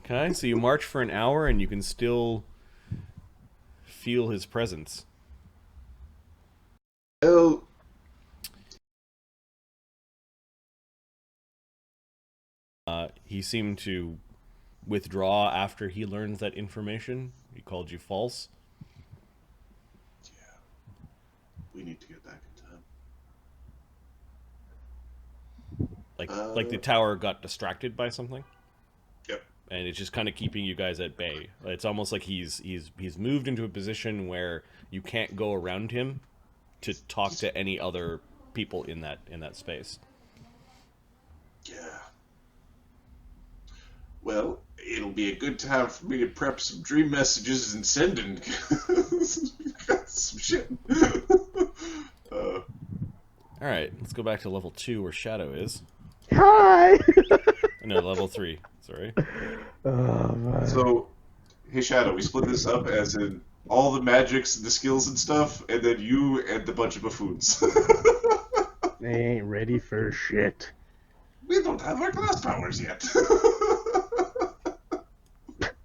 Okay, so you march for an hour and you can still feel his presence. Oh, He seemed to withdraw after he learned that information. He called you false. yeah. We need to get back in Like the time. tower got distracted by something, Yep. and it's just kind of keeping you guys at bay. It's almost like he's moved into a position where you can't go around him to talk to any other people in that space. Yeah. Well, it'll be a good time for me to prep some dream messages and send in some shit. uh, All right, let's go back to level 2 where Shadow is. Hi! No, level 3. Sorry. Oh, man. so, hey Shadow, we split this up as in all the magics and the skills and stuff, and then you and the bunch of buffoons. They ain't ready for shit. We don't have our class powers yet.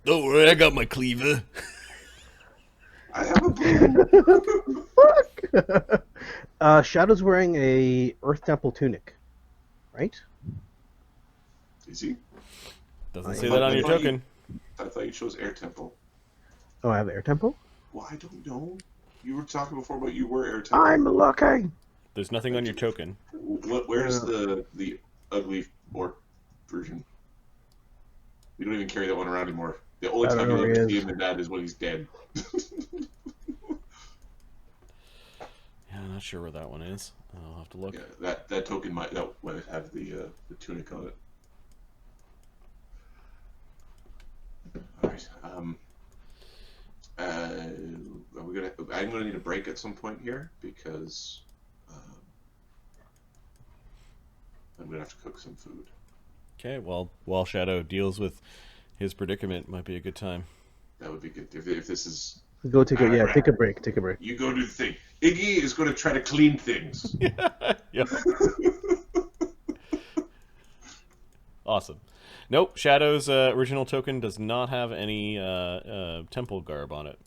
Don't worry, I got my cleaver. I have a blue. Fuck! Shadow's wearing a Earth Temple tunic, right? Is he? Doesn't say that on your token. I thought you chose Air Temple. Oh, I have Air Temple? Well, I don't know. You were talking before about you were Air Temple. I'm looking! There's nothing on your token. Where's the ugly orc version? We don't even carry that one around anymore. The only I time don't you know where ever he see is. him in that is when he's dead. Yeah, I'm not sure where that one is. I'll have to look. Yeah, that token might have the tunic on it. All right. Are we gonna? I'm gonna need a break at some point here because I'm gonna have to cook some food. Okay, well, while Shadow deals with his predicament, might be a good time. That would be good if this is. Go take take a break. Take a break. You go do the thing. Iggy is going to try to clean things. Yep. Awesome. Nope, Shadow's original token does not have any temple garb on it.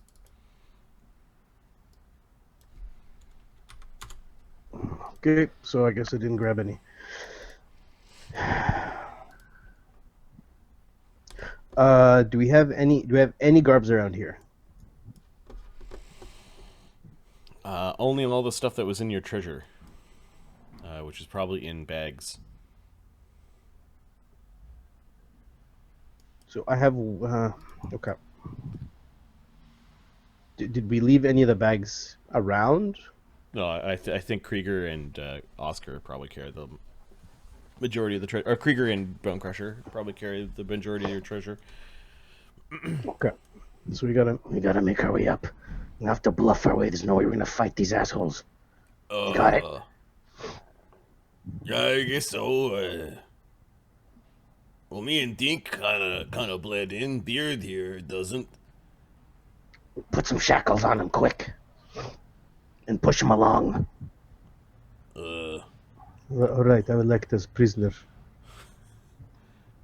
Okay, so I guess I didn't grab any. Do we have any garbs around here? Only all the stuff that was in your treasure, which is probably in bags. So I have okay. Did we leave any of the bags around? No, I think Krieger and Oscar probably carry the majority of the treasure. Or Krieger and Bone Crusher probably carry the majority of your treasure. Okay. So we gotta make our way up. We have to bluff our way. There's no way we're gonna fight these assholes. You got it? Yeah, I guess so. Well, me and Dink kind of bled in. Beard here doesn't. Put some shackles on him quick. And push him along. All right, I would like this prisoner.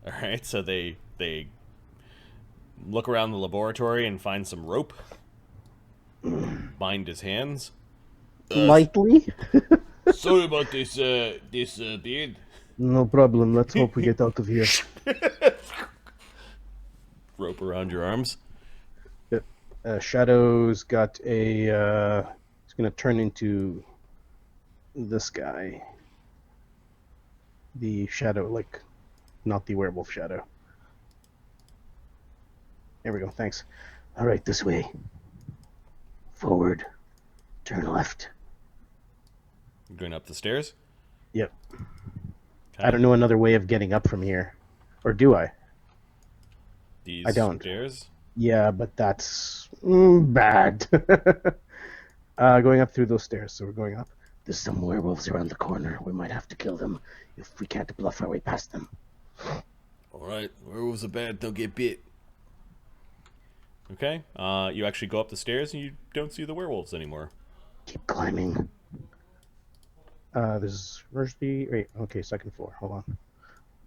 All right, so they look around the laboratory and find some rope. Bind his hands. Lightly? Sorry about this beard. No problem. Let's hope we get out of here. Rope around your arms. Shadow's got a... he's going to turn into this guy. The shadow, like, not the werewolf shadow. There we go, thanks. All right, this way. Forward. Turn left. You're going up the stairs? Yep. Okay. I don't know another way of getting up from here. Or do I? These I don't. stairs? Yeah, but that's bad. Going up through those stairs, so we're going up. There's some werewolves around the corner. We might have to kill them if we can't bluff our way past them. Alright, werewolves are bad, don't get bit. Okay, you actually go up the stairs and you don't see the werewolves anymore. Keep climbing. Where's the... Wait, okay, second floor. Hold on.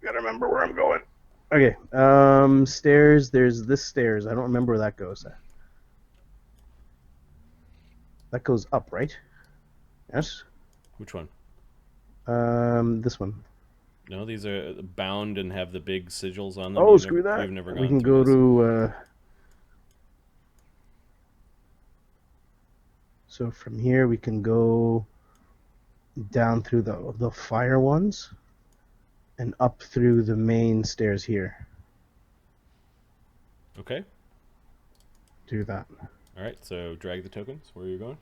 Gotta remember where I'm going. Okay. Stairs. There's this stairs. I don't remember where that goes. That goes up, right? Yes. Which one? This one. No, these are bound and have the big sigils on them. Oh, screw that. You've never We gone can through go this. to. So from here we can go down through the fire ones, and up through the main stairs here. Okay. Do that. All right. So drag the tokens. Where are you going?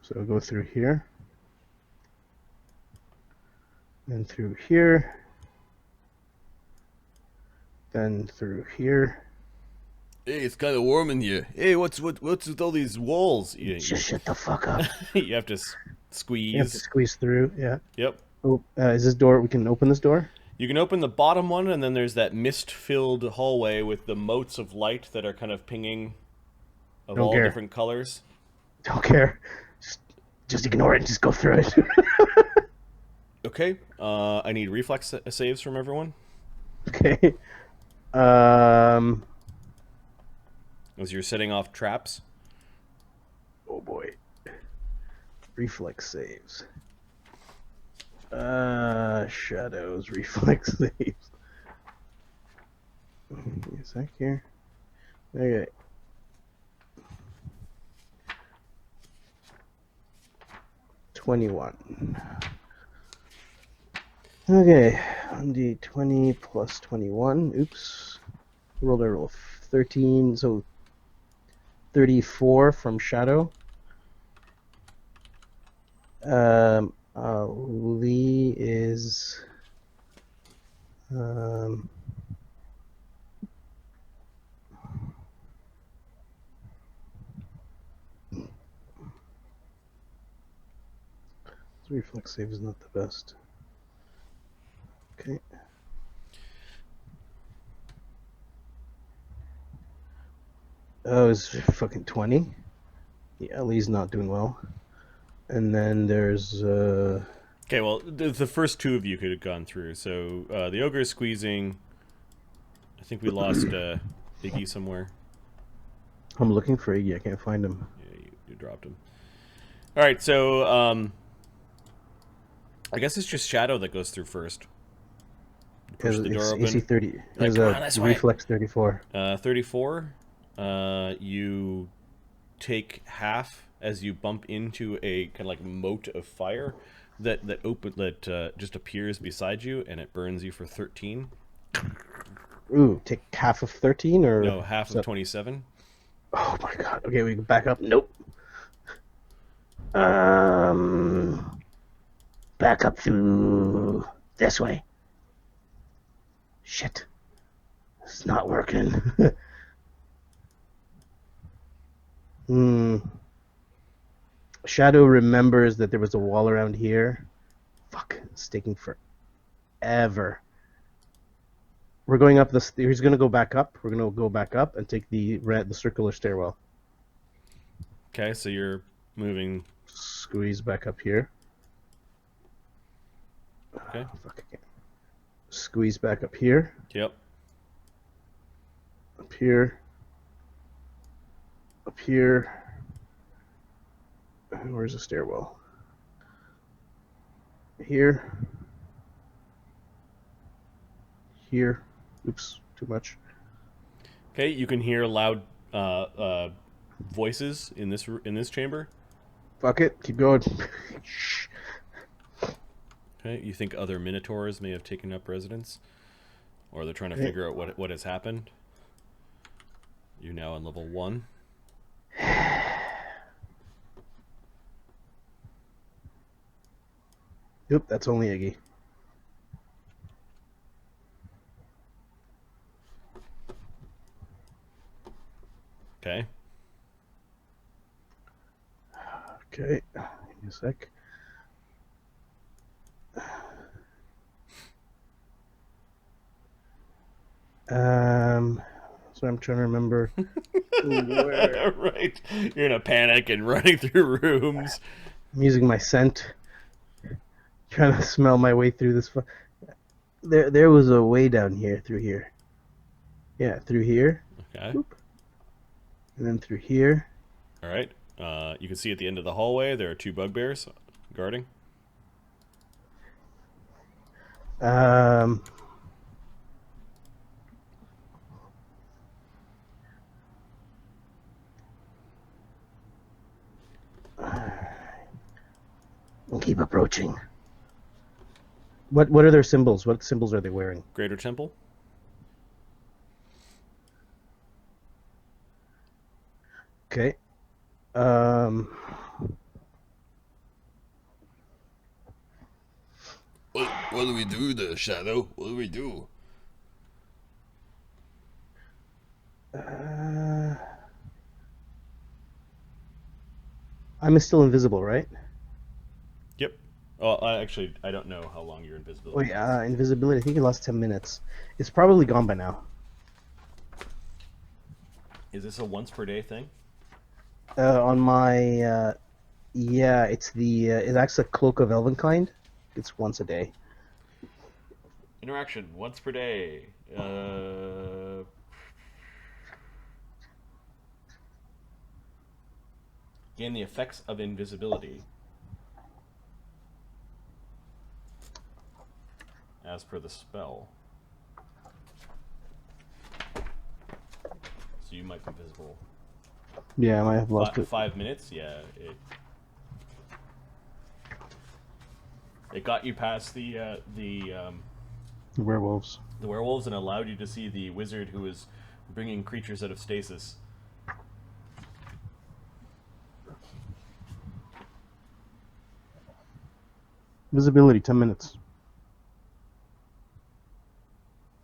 So go through here, then through here, then through here. Hey, it's kind of warm in here. Hey, what's with all these walls? Just shut the fuck up. You have to squeeze. You have to squeeze through. Yeah. Yep. Oh, is this door? We can open this door. You can open the bottom one, and then there's that mist-filled hallway with the motes of light that are kind of pinging of Don't all care. different colors. Don't care. Just ignore it and just go through it. Okay. I need reflex saves from everyone. Okay. As you're setting off traps. Oh boy. Reflex saves. Shadows, reflex saves. Give me a sec here. Okay. $21. Okay, 1d20 plus 21. Oops. Rolled a roll 13, so 34 from Shadow. Lee is reflex save is not the best. Okay. Oh, it's fucking 20. Yeah, Lee's not doing well. And then there's Okay, well, the first two of you could have gone through. So the ogre is squeezing. I think we lost Iggy somewhere. I'm looking for Iggy. I can't find him. Yeah, you dropped him. All right, so I guess it's just Shadow that goes through first. Push the door open. AC 30. Like, There's come on, a this way. reflex 34. 34. You take half as you bump into a kind of like mote of fire that just appears beside you, and it burns you for 13. Ooh, take half of 13 or No, half of 27. Oh my god. Okay, we can back up. Nope. Back up through this way. Shit. It's not working. Shadow remembers that there was a wall around here. Fuck, it's taking forever. We're going up this. He's gonna go back up. We're gonna go back up and take the circular stairwell. Okay, so you're moving. Squeeze back up here. Okay. Fuck again. Squeeze back up here. Yep. Up here. Up here. Where's the stairwell? Here. Here. Oops, too much. Okay, you can hear loud voices in this chamber. Fuck it, keep going. Shh. Okay, you think other minotaurs may have taken up residence, or they're trying to figure out what has happened. You're now on level 1. Yep, that's only Iggy. Okay. Okay, give me a sec. So I'm trying to remember where. Right. You're in a panic and running through rooms. I'm using my scent. Trying to smell my way through this. There was a way down here through here. Yeah, through here. Okay. Boop. And then through here. All right. You can see at the end of the hallway there are 2 bugbears guarding. Um. We'll keep approaching. What are their symbols? What symbols are they wearing? Greater Temple. Okay. What do we do there, Shadow? What do we do? I'm still invisible, right? Yep. Oh, I don't know how long you're invisible. Wait, invisibility. I think it lasts 10 minutes. It's probably gone by now. Is this a once per day thing? On my, yeah, it's the it acts like Cloak of Elvenkind. It's once a day. Interaction once per day. Gain the effects of invisibility. As per the spell. So you might be visible. Yeah, I might have lost it. 5 minutes? Yeah. It got you past the Werewolves. the werewolves and allowed you to see the wizard who was bringing creatures out of stasis. Visibility, 10 minutes.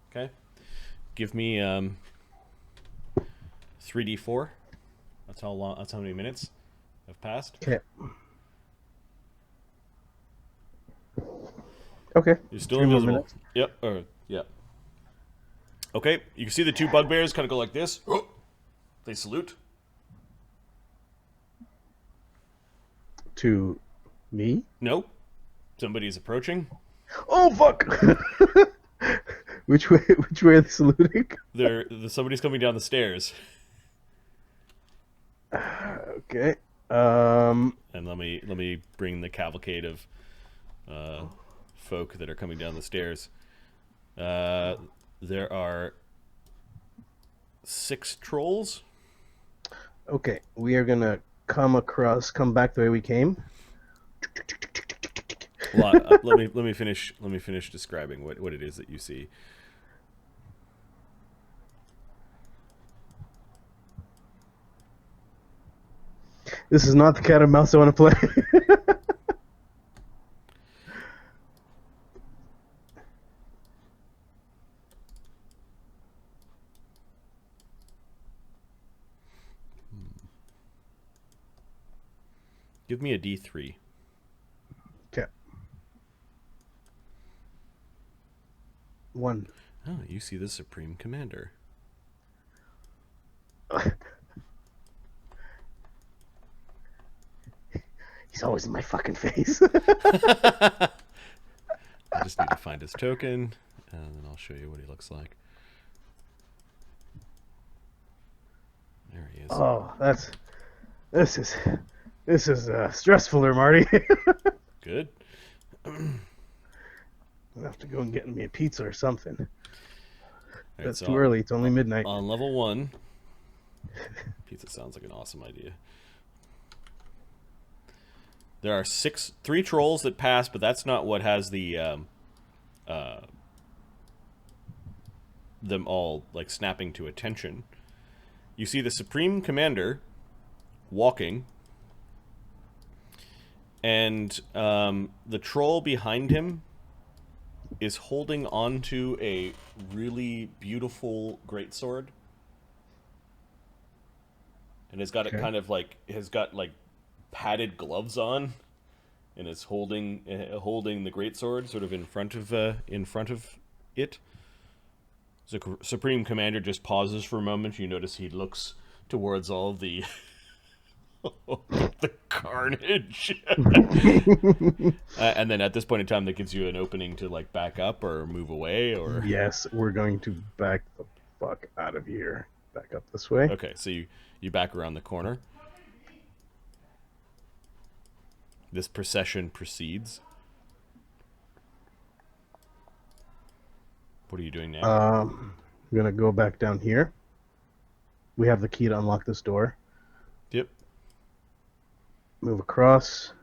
Okay. Give me 3d4. That's how long. That's how many minutes have passed. Okay. Okay. You're still 3 more invisible. minutes. Yep. Yeah. Okay. You can see the 2 bugbears kind of go like this. Oh! They salute. To me? No. Somebody's approaching. Oh fuck! Which way? Which way are they saluting? Somebody's coming down the stairs. Okay. And let me bring the cavalcade of folk that are coming down the stairs. There are 6 trolls. Okay, we are gonna come back the way we came. Well, let me finish describing what it is that you see. This is not the cat and mouse I want to play. Give me a D3. Okay. 1. Oh, you see the Supreme Commander. He's always in my fucking face. I just need to find his token, and then I'll show you what he looks like. There he is. Oh, this is stressful there, Marty. Good. I'll have to go and get me a pizza or something. Right, That's so too early. It's only midnight. On level 1, pizza sounds like an awesome idea. There are 3 trolls that pass, but that's not what has the them all like snapping to attention. You see the Supreme Commander walking, and the troll behind him is holding onto a really beautiful greatsword, and has got it kind of like padded gloves on, and is holding the greatsword sort of in front of it. The Supreme Commander just pauses for a moment. You notice he looks towards all of the The carnage. And then at this point in time, that gives you an opening to like back up or move away, or Yes, we're going to back the fuck out of here. Back up this way. okay. So you back around the corner. This procession proceeds. What are you doing now? I'm gonna go back down here. We have the key to unlock this door. Yep. Move across.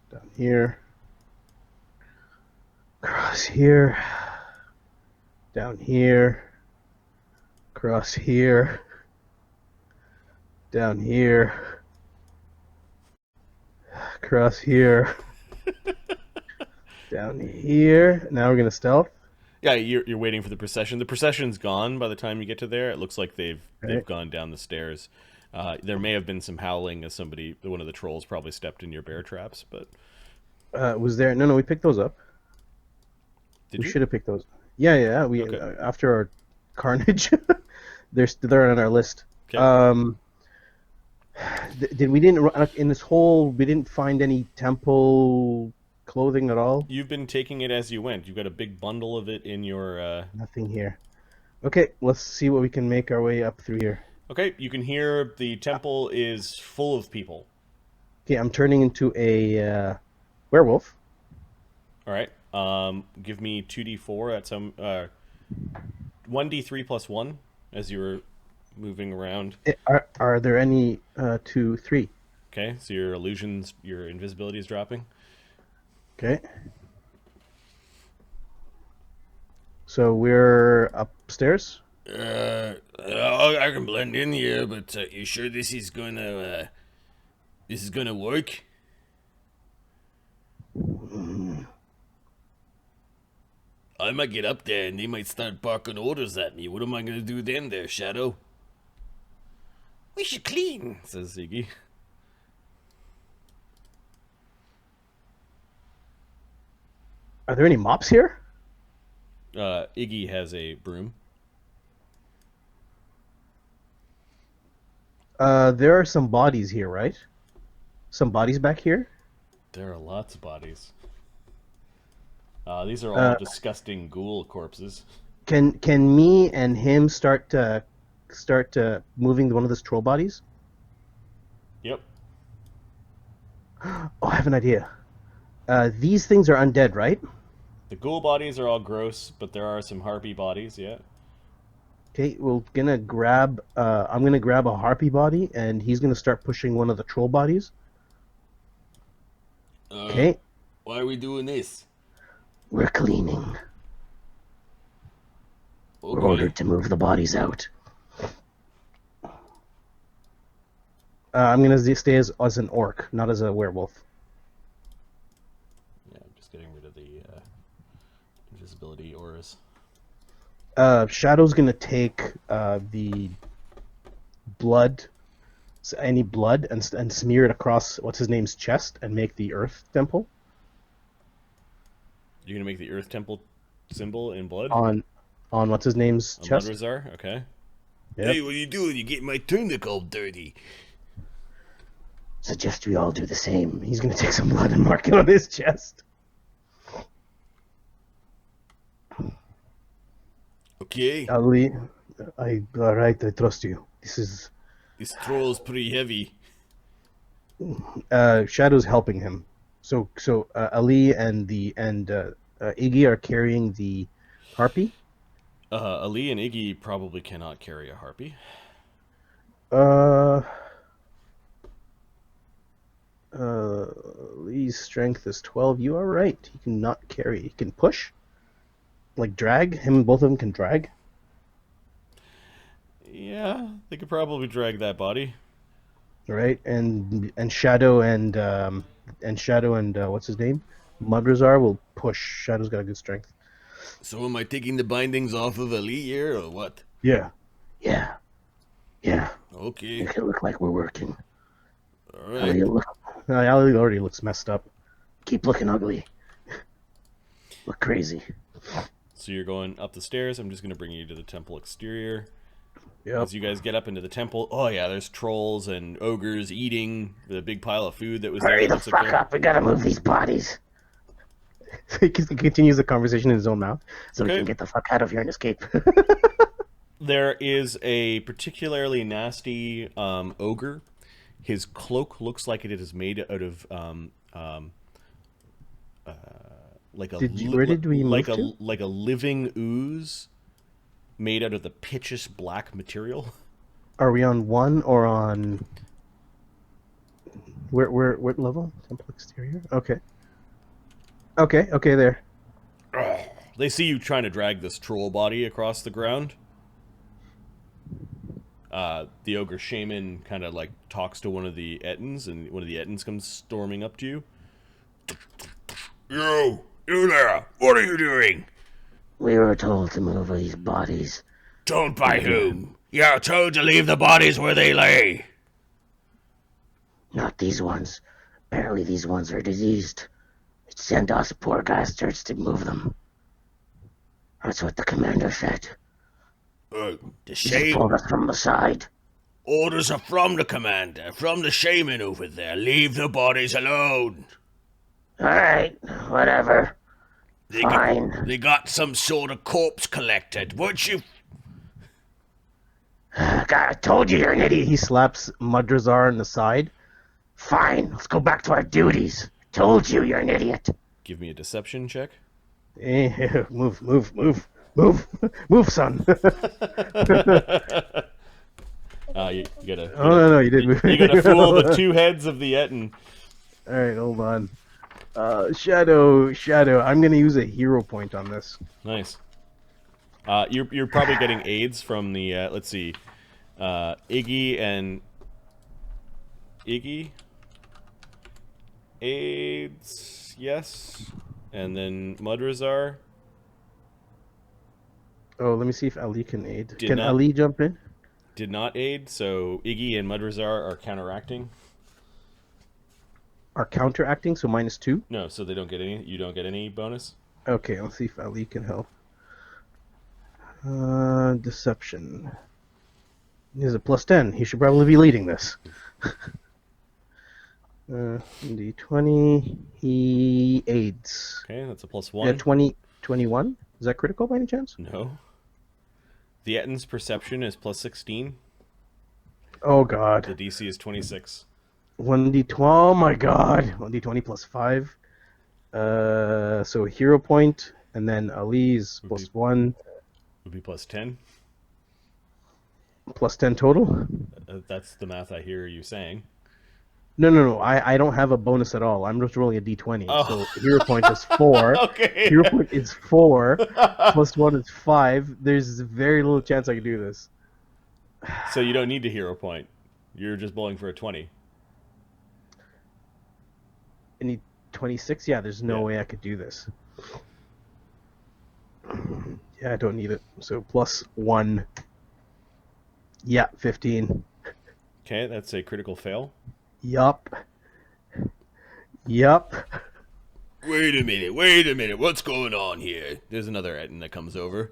Down here. Across here. Down here. Across here. Down here. Across here. Down here. Now we're gonna stealth. Yeah, you're waiting for the procession. The procession's gone by the time you get to there. It looks like they've gone down the stairs. There may have been some howling as one of the trolls probably stepped in your bear traps, but Was there? No, we picked those up. did We you? should have picked those. Yeah. We Okay. after our carnage, they're on our list. Okay. Did we didn't in this whole we didn't find any temple clothing at all? You've been taking it as you went. You've got a big bundle of it in your. Nothing here. Okay, let's see what we can make our way up through here. Okay, you can hear the temple is full of people. Okay, I'm turning into a werewolf. All right. Give me 2d4 at some 1d3 plus 1 as you were moving around. Are there any 2, 3? Okay, so your illusions, your invisibility is dropping. Okay. So we're upstairs. I can blend in here, but you sure this is gonna work? I might get up there and they might start barking orders at me. What am I gonna do then, there, Shadow? We should clean, says Iggy. Are there any mops here? Iggy has a broom. There are some bodies here, right? Some bodies back here. There are lots of bodies. These are all disgusting ghoul corpses. Can me and him start moving one of those troll bodies? Yep. Oh, I have an idea. These things are undead, right? The ghoul bodies are all gross, but there are some harpy bodies, yeah. Okay, I'm gonna grab a harpy body, and he's gonna start pushing one of the troll bodies. Okay. Why are we doing this? We're cleaning. Okay. We're ordered to move the bodies out. I'm gonna stay as an orc, not as a werewolf. Yeah, I'm just getting rid of the invisibility auras. Shadow's gonna take the blood, any blood, and smear it across what's his name's chest and make the earth temple. You're gonna make the Earth Temple symbol in blood? On what's his name's chest. Mudrazzar? Okay. Yep. Hey, what are you doing? You getting my tunic all dirty. Suggest we all do the same. He's gonna take some blood and mark it on his chest. Okay. Ali, all right. I trust you. This troll's pretty heavy. Shadow's helping him. So Ali and Iggy are carrying the harpy. Ali and Iggy probably cannot carry a harpy. Lee's strength is 12. You are right. He cannot carry. He can push, like drag. Both of them can drag. Yeah, they could probably drag that body. Right, and Shadow and what's his name, Mudrazzar will push. Shadow's got a good strength. So am I taking the bindings off of Ali here, or what? Yeah. Okay. Make it look like we're working. All right. Ali already looks messed up. Keep looking ugly. Look crazy. So you're going up the stairs. I'm just going to bring you to the temple exterior. Yep. As you guys get up into the temple, oh yeah, there's trolls and ogres eating the big pile of food that was there. Hurry the Looks like fuck they're- up. We gotta move these bodies. He continues the conversation in his own mouth. So we Okay. can get the fuck out of here and escape. There is a particularly nasty ogre. His cloak looks like it is made out of like a Where did we like move a to? like a living ooze made out of the pitchish black material. Are we on 1 or on... What level? Temple exterior? Okay. Okay, there. They see you trying to drag this troll body across the ground. The Ogre Shaman kind of like talks to one of the Ettins, and one of the Ettins comes storming up to you. You there! What are you doing? We were told to move these bodies. Told by whom? You're told to leave the bodies where they lay. Not these ones. Apparently these ones are diseased. Send us poor bastards to move them. That's what the commander said. The He pulled us from the side. Orders are from the commander, from the shaman over there. Leave the bodies alone. Alright, whatever. They Fine. they got some sort of corpse collected. Weren't you? God, I told you you're an idiot. He slaps Mudrazzar in the side. Fine, let's go back to our duties. Told you you're an idiot. Give me a deception check. Move, son. You gotta. Oh no, you did move. You gotta fool the two heads of the Ettin. All right, hold on. Shadow. I'm gonna use a hero point on this. Nice. You're probably getting aids from the let's see, Iggy and aids, yes, and then Mudrazzar. Oh, let me see if Ali can aid. Did Can not- Ali jump in? Did not aid, so Iggy and Mudrazzar are counteracting. Are counteracting, so -2. No, so they don't get any. You don't get any bonus. Okay, let's see if Ali can help. Deception. He's a +10. He should probably be leading this. D20. He aids. Okay, that's a +1. Yeah, 21. Is that critical by any chance? No. The Ettin's perception is +16. Oh The god. DC is 26. 1d20. Oh my god. 1d20 +5. So hero point, and then Ali's +1, Would be +10. +10 total. That's the math I hear you saying. No. I don't have a bonus at all. I'm just rolling a d20. Oh. So hero point is 4. Okay. Hero point is 4. +1 is 5. There's very little chance I can do this. So you don't need to hero point. You're just bowling for a 20. I need 26? Yeah, there's no Yeah. way I could do this. Yeah, I don't need it. So +1. Yeah, 15. Okay, that's a critical fail. Yup. Wait a minute. What's going on here? There's another Ettin that comes over.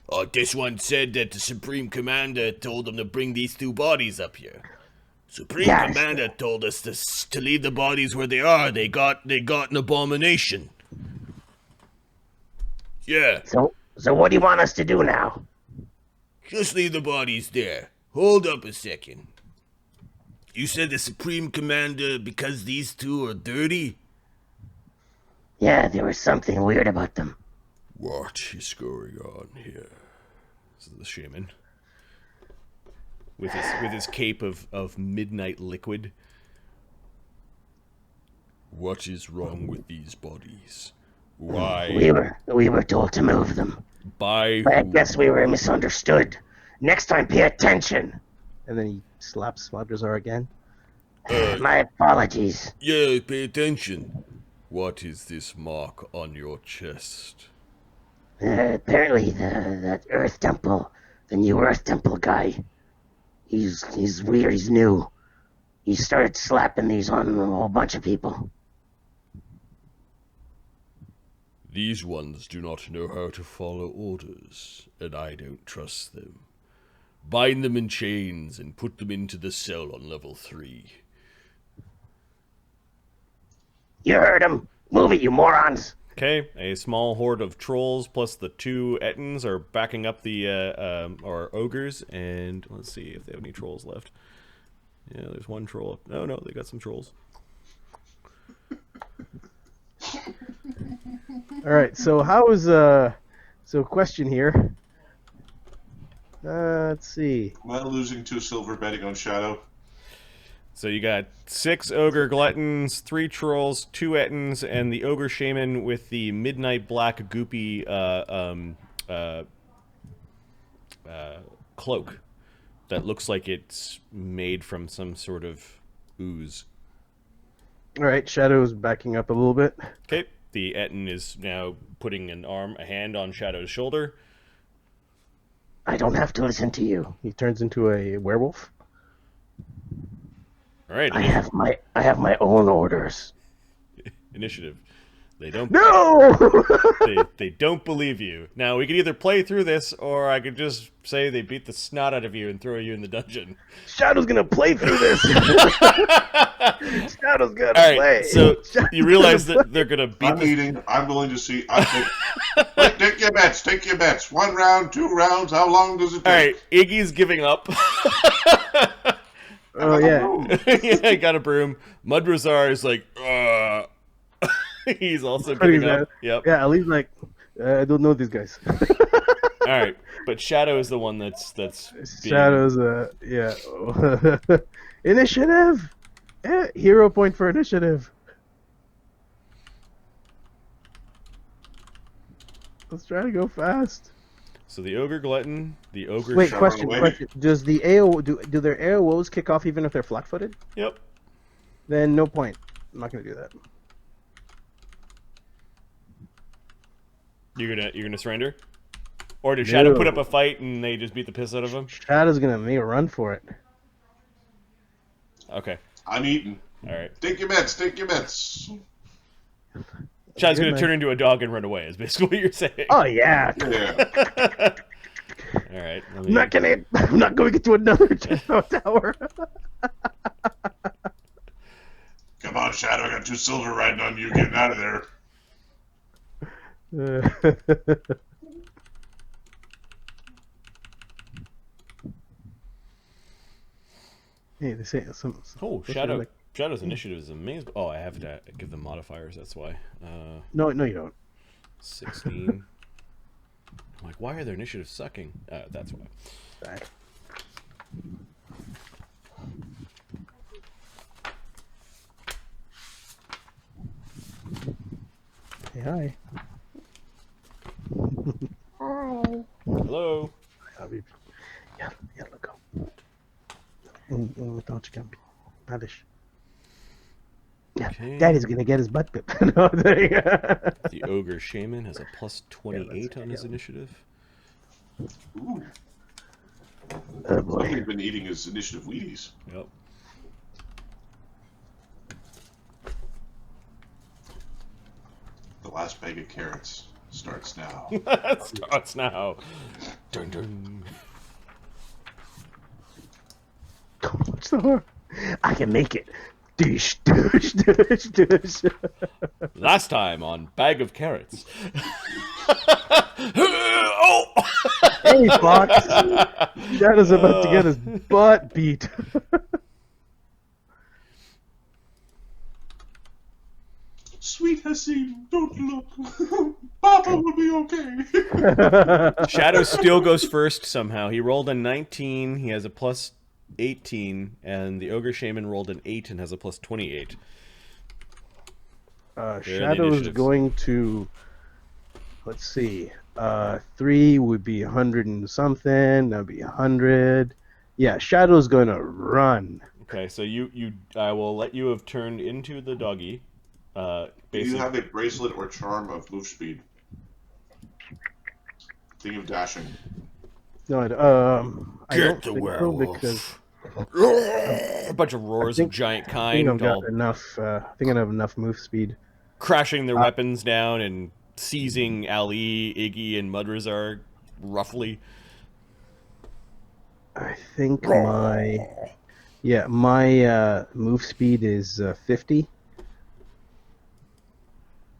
Oh, this one said that the Supreme Commander told them to bring these two bodies up here. Supreme Yes. Commander told us to leave the bodies where they are. They got an abomination. Yeah, So what do you want us to do now? just leave the bodies there. Hold up a second. You said the Supreme Commander because these two are dirty? Yeah, there was something weird about them. What is going on here? This is the shaman. With his cape of midnight liquid. What is wrong with these bodies? Why? We were told to move them. By But I who? guess we were misunderstood. Next time, pay attention. And then he slaps Mudrazzar again. My apologies. Yeah, pay attention. What is this mark on your chest? Apparently, that Earth Temple, the new Earth Temple guy, he's weird. He's new. He started slapping these on a whole bunch of people. These ones do not know how to follow orders, and I don't trust them. Bind them in chains and put them into the cell on level 3. You heard him. Move it, you morons. Okay, a small horde of trolls plus the 2 Ettins are backing up the or ogres, and let's see if they have any trolls left. Yeah, there's 1 troll. No, they got some trolls. All right. So how is so question here. Let's see. Am I losing 2 silver betting on Shadow? So you got 6 ogre gluttons, 3 trolls, 2 Ettins, and the ogre shaman with the midnight black goopy cloak that looks like it's made from some sort of ooze. All right. Shadow's backing up a little bit. Okay, the Ettin is now putting a hand on Shadow's shoulder. I don't have to listen to you. He turns into a werewolf. All right, I have my own orders. initiative. They don't. No. They don't believe you. Now we could either play through this, or I could just say they beat the snot out of you and throw you in the dungeon. Shadow's gonna play through this. Shadow's gonna All right, play. so Shadow's you realize that they're gonna beat. I'm eating. I'm willing to see. Take your bets. Take your bets. 1 round, 2 rounds. How long does it take? All right, Iggy's giving up. Oh yeah. Yeah, he got a broom. Mudrazzar is like, he's also Pretty giving up. bad. Yep. Yeah. At least like I don't know these guys. All right, but Shadow is the one that's being... Shadow's yeah. Initiative. Yeah, hero point for initiative. Let's try to go fast. So the ogre glutton, the ogre. Wait, Shadow question. away. Does the AO do their AOs kick off even if they're flat-footed? Yep. Then no point. I'm not gonna do that. You're gonna surrender, or did Shadow No. put up a fight and they just beat the piss out of him? Shadow's gonna make a run for it. Okay. I'm eating. All right. Take your bets. Take your bets. Shadow's Good gonna night. turn into a dog and run away. Is basically what you're saying. Oh yeah. Yeah. All right. I'm not going into another tower. Come on, Shadow. I got 2 silver riding on you. Getting out of there. Hey, they say some. Oh, supposed to be Shadow. like- Shadow's initiative is amazing. Oh, I have to give them modifiers. That's why. No, you don't. 16. I'm like, why are their initiatives sucking? That's why. Bad. Hey, hi. Hello. حبيبي يلا go. وتقعدش جنبي معلش. Yeah, Okay. Daddy's gonna get his butt whipped. No, there you go. The Ogre Shaman has a plus 28 on his initiative. Ooh. Oh boy. Somebody's been eating his initiative Wheaties. Yep. The last bag of carrots starts now. Starts now. Dun dun. Don't watch the horror. I can make it. Douche, douche, douche, douche. Last time on Bag of Carrots. Oh! Hey, Fox. Shadow's about to get his butt beat. Sweet Hassim, don't look. Papa will be okay. Shadow still goes first somehow. He rolled a 19. He has a plus 18. And the Ogre Shaman rolled an 8 and has a plus 28. Shadow is initiatives. going to. Let's see. 3 would be 100 and something. That'd be 100. Yeah, Shadow's going to run. Okay, so I will let you have turned into the doggy. Do you Basically, have a bracelet or charm of move speed? Thing of dashing. No, I Get don't the think so werewolf. because a bunch of roars think- of giant I think I've kind, all got enough. I think I have enough move speed. crashing their weapons down and seizing Ali, Iggy, and Mudrazzar, roughly. I think my move speed is 50,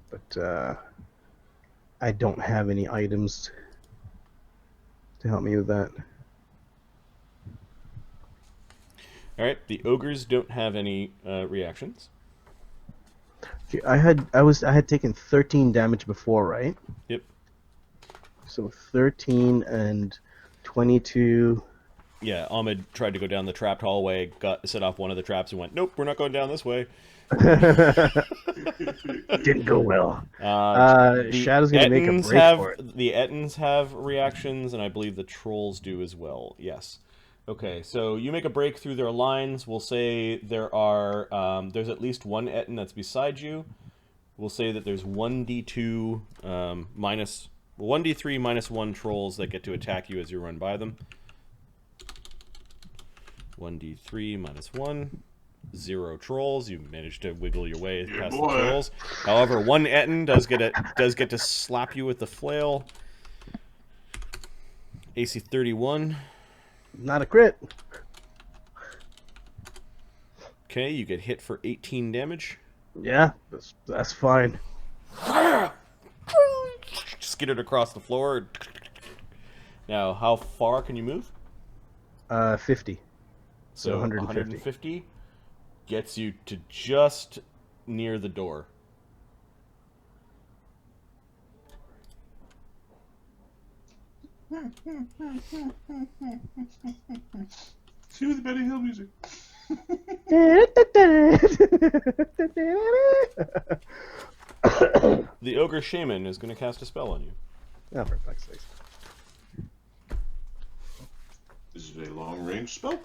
but I don't have any items to help me with that. All right, the ogres don't have any reactions. I had taken 13 damage before, right? Yep. So 13 and 22. Yeah, Ahmed tried to go down the trapped hallway, set off one of the traps, and went, "Nope, we're not going down this way." Didn't go well. The Shadow's gonna make a Ettins break for it. The Ettins have reactions, and I believe the trolls do as well. Yes. Okay, so you make a break through their lines. We'll say there's at least one Ettin that's beside you. We'll say that there's 1d2 1d3 minus 1 trolls that get to attack you as you run by them. 1d3 minus 1. 0 trolls. You managed to wiggle your way past the trolls. However, one Ettin does get to slap you with the flail. AC 31. Not a crit. Okay, you get hit for 18 damage. Yeah, that's fine. Skidded across the floor. Now, how far can you move? 50. So 150. 150 gets you to just near the door. See with the Benny Hill music. The Ogre Shaman is going to cast a spell on you. Oh, for fuck's sake. Is it a long-range spell?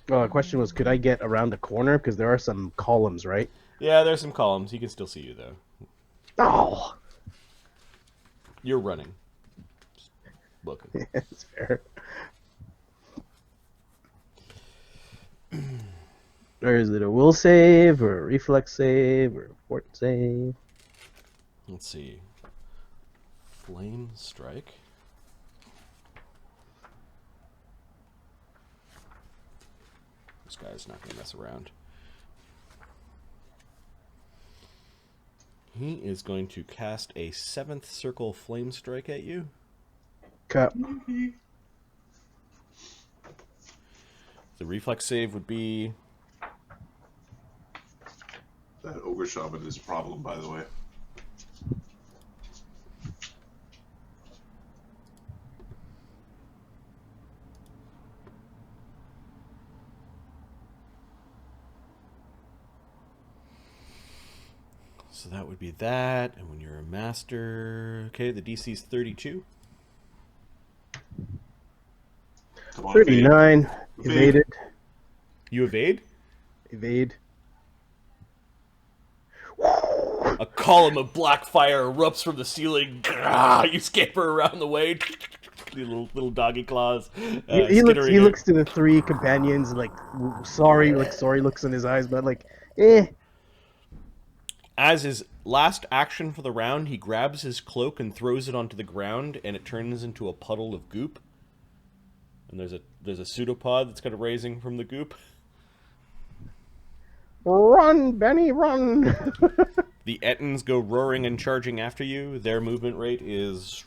Well, the question was, could I get around a corner? Because there are some columns, right? Yeah, there's some columns. He can still see you, though. Oh! You're running. Just looking. That's fair. Or is it a will save, or a reflex save, or a fort save? Let's see. Flame Strike. This guy's not going to mess around. He is going to cast a 7th circle Flame Strike at you. Cup. The reflex save would be... That Ogre Shaman is a problem, by the way. So that would be that, and when you're a master... Okay, the DC is 32. Come on, 39. Evaded. You evade? Evade. A column of black fire erupts from the ceiling. You scamper around the way. Little doggy claws. He looks to the three companions like sorry looks in his eyes, but like, eh. As his last action for the round, he grabs his cloak and throws it onto the ground, and it turns into a puddle of goop. And there's a pseudopod that's kind of raising from the goop. Run, Benny, run! The Ettins go roaring and charging after you. Their movement rate is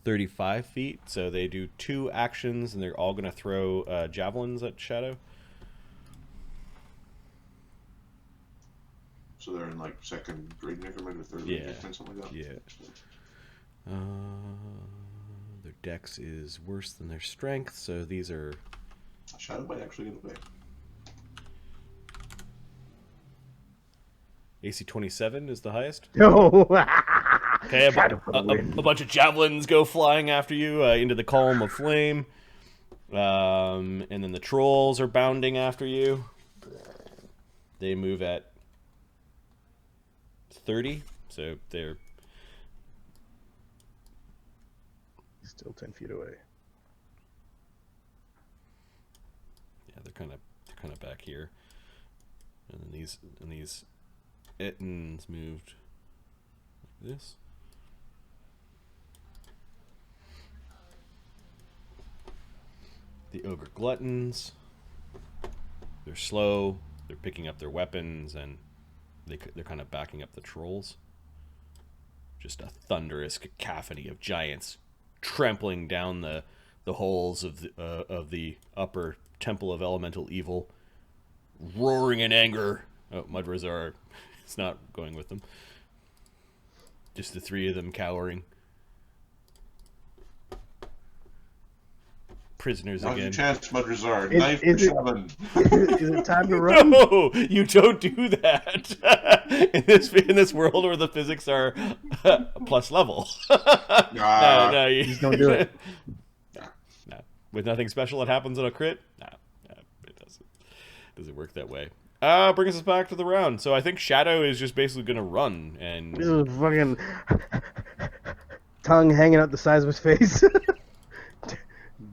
35 feet. So they do 2 actions, and they're all going to throw javelins at Shadow. So they're in like second grade increment or third grade increment, something like that? Yeah. Their dex is worse than their strength, so these are... Shadow might actually get away. AC 27 is the highest. No. Okay, a bunch of javelins go flying after you into the column of flame. And then the trolls are bounding after you. They move at 30, so they're Still 10 feet away. yeah, they're kind of back here. And then these Ettins moved like this. The Ogre Gluttons, they're slow, they're picking up their weapons, and they're kind of backing up the trolls. Just a thunderous cacophony of giants trampling down the holes of the upper temple of elemental evil, roaring in anger. Oh, Mudrazzar is not going with them. Just the three of them cowering. Prisoners Now's again. your chance, Mudrazzar. Is- Knife is it- shaman. Is it time to run? No, you don't do that in this world where the physics are plus level. No, you Just don't do it. No. With nothing special that happens on a crit. No, it doesn't work that way. Brings us back to the round. So I think Shadow is just basically gonna run and Ugh, fucking tongue hanging out the sides of his face,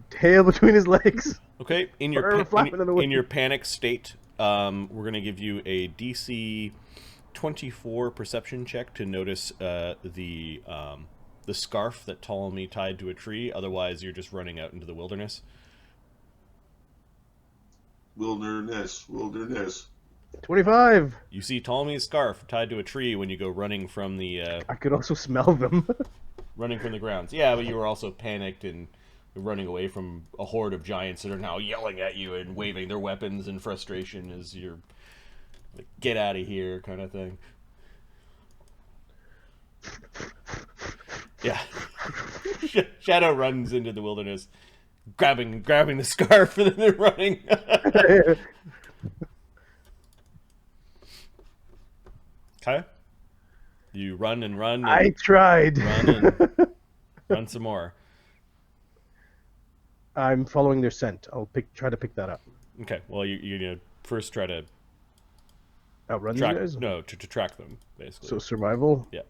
tail between his legs. okay. In your panic state, we're gonna give you a DC 24 perception check to notice the scarf that Ptolemy tied to a tree. Otherwise, you're just running out into the wilderness. Wilderness. 25. You see Ptolemy's scarf tied to a tree when you go running from the I could also smell them. grounds. Yeah, but you were also panicked and running away from a horde of giants that are now yelling at you and waving their weapons in frustration as you're like, get out of here kind of thing. Yeah. Shadow runs into the wilderness, grabbing the scarf, and then they're running. Okay. You run and run. And I tried. Run and run some more. I'm following their scent. I'll try to pick that up. Okay. Well, you're gonna first try to Outrun track. you guys? No, to track them basically. So survival? Yeah.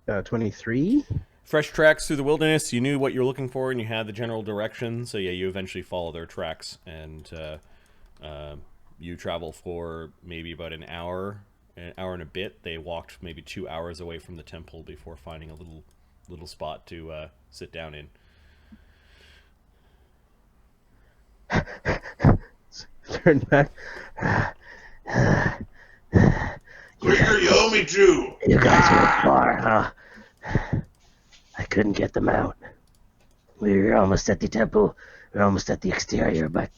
Uh, 23? Fresh tracks through the wilderness. You knew what you were looking for, and you had the general direction. So yeah, you eventually follow their tracks, and you travel for maybe about an hour and a bit. They walked maybe 2 hours away from the temple before finding a little spot to sit down in. Turn back. Quicker, you owe me two. You guys went far, huh? I couldn't get them out. We were almost at the temple. We were almost at the exterior, but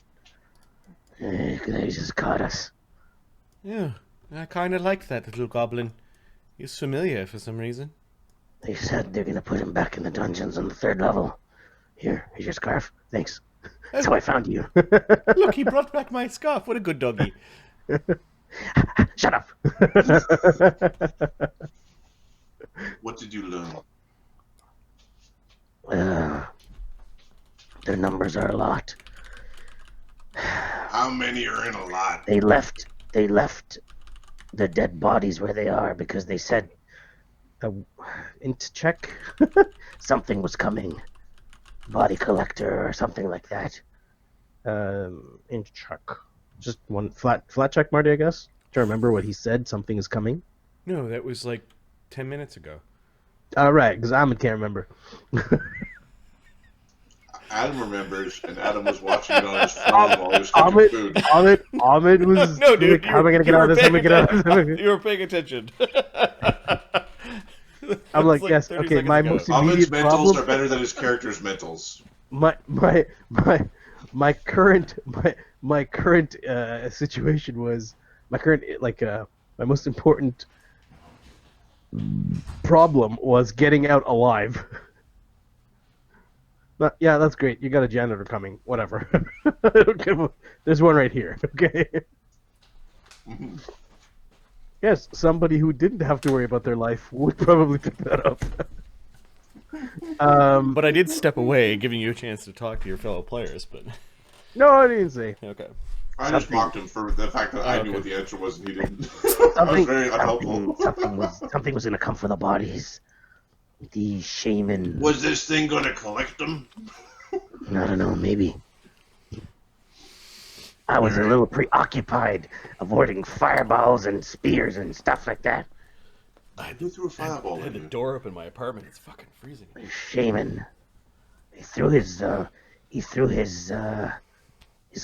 they just caught us. Yeah, I kind of like that little goblin. He's familiar for some reason. They said they're gonna put him back in the dungeons on the 3rd level. Here's your scarf. Thanks. That's how I found you. Look, he brought back my scarf. What a good doggy. Shut up. What did you learn? Their numbers are a lot. How many are in a lot? They left the dead bodies where they are because they said Int check. something was coming. Body collector or something like that. Int check. Just one flat check, Marty, I guess. To remember what he said, something is coming. No, that was like 10 minutes ago. Right, because Ahmed can't remember. Adam remembers, and Adam was watching it on his phone while he was cooking food. Ahmed was No, dude. how am I going to get out of this? How am I going to get out of this? You were paying attention. I'm like, yes, 30 okay, seconds my ago. most Ahmed's immediate mentals problem... are better than his character's mentals. My current situation was my current my most important problem was getting out alive. But, yeah, that's great. You got a janitor coming. Whatever. I don't give a- There's one right here. Okay. Yes, somebody who didn't have to worry about their life would probably pick that up. But I did step away, giving you a chance to talk to your fellow players, but... No, I didn't say. Okay. I just mocked him for the fact that I knew okay. what the answer was and he didn't. I was very unhelpful. Something was gonna come for the bodies. The shaman. Was this thing gonna collect them? I don't know, maybe. I was a little preoccupied avoiding fireballs and spears and stuff like that. Who threw a fireball I had at the you? door up in my apartment. It's fucking freezing. The shaman. He threw his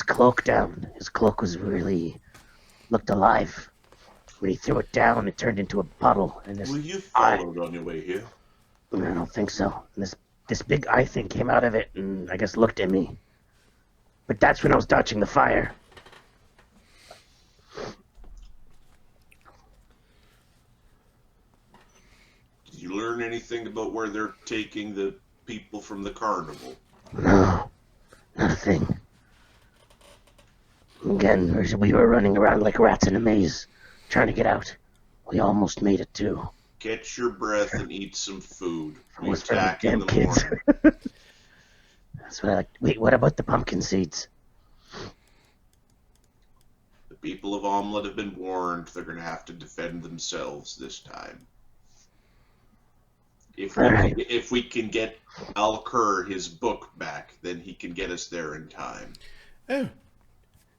cloak down. His cloak was really looked alive. When he threw it down, it turned into a puddle. And Well, you followed on your way here. I don't think so. And this big eye thing came out of it and I guess looked at me. But that's when I was dodging the fire. Did you learn anything about where they're taking the people from the carnival? No, not a thing. Again, we were running around like rats in a maze, trying to get out. We almost made it too. Catch your breath and eat some food. We Almost for the attack in damn the kids. morning. That's what I like. Wait, what about the pumpkin seeds? The people of Omelette have been warned they're going to have to defend themselves this time. If we can get Alkur his book back, then he can get us there in time. Oh.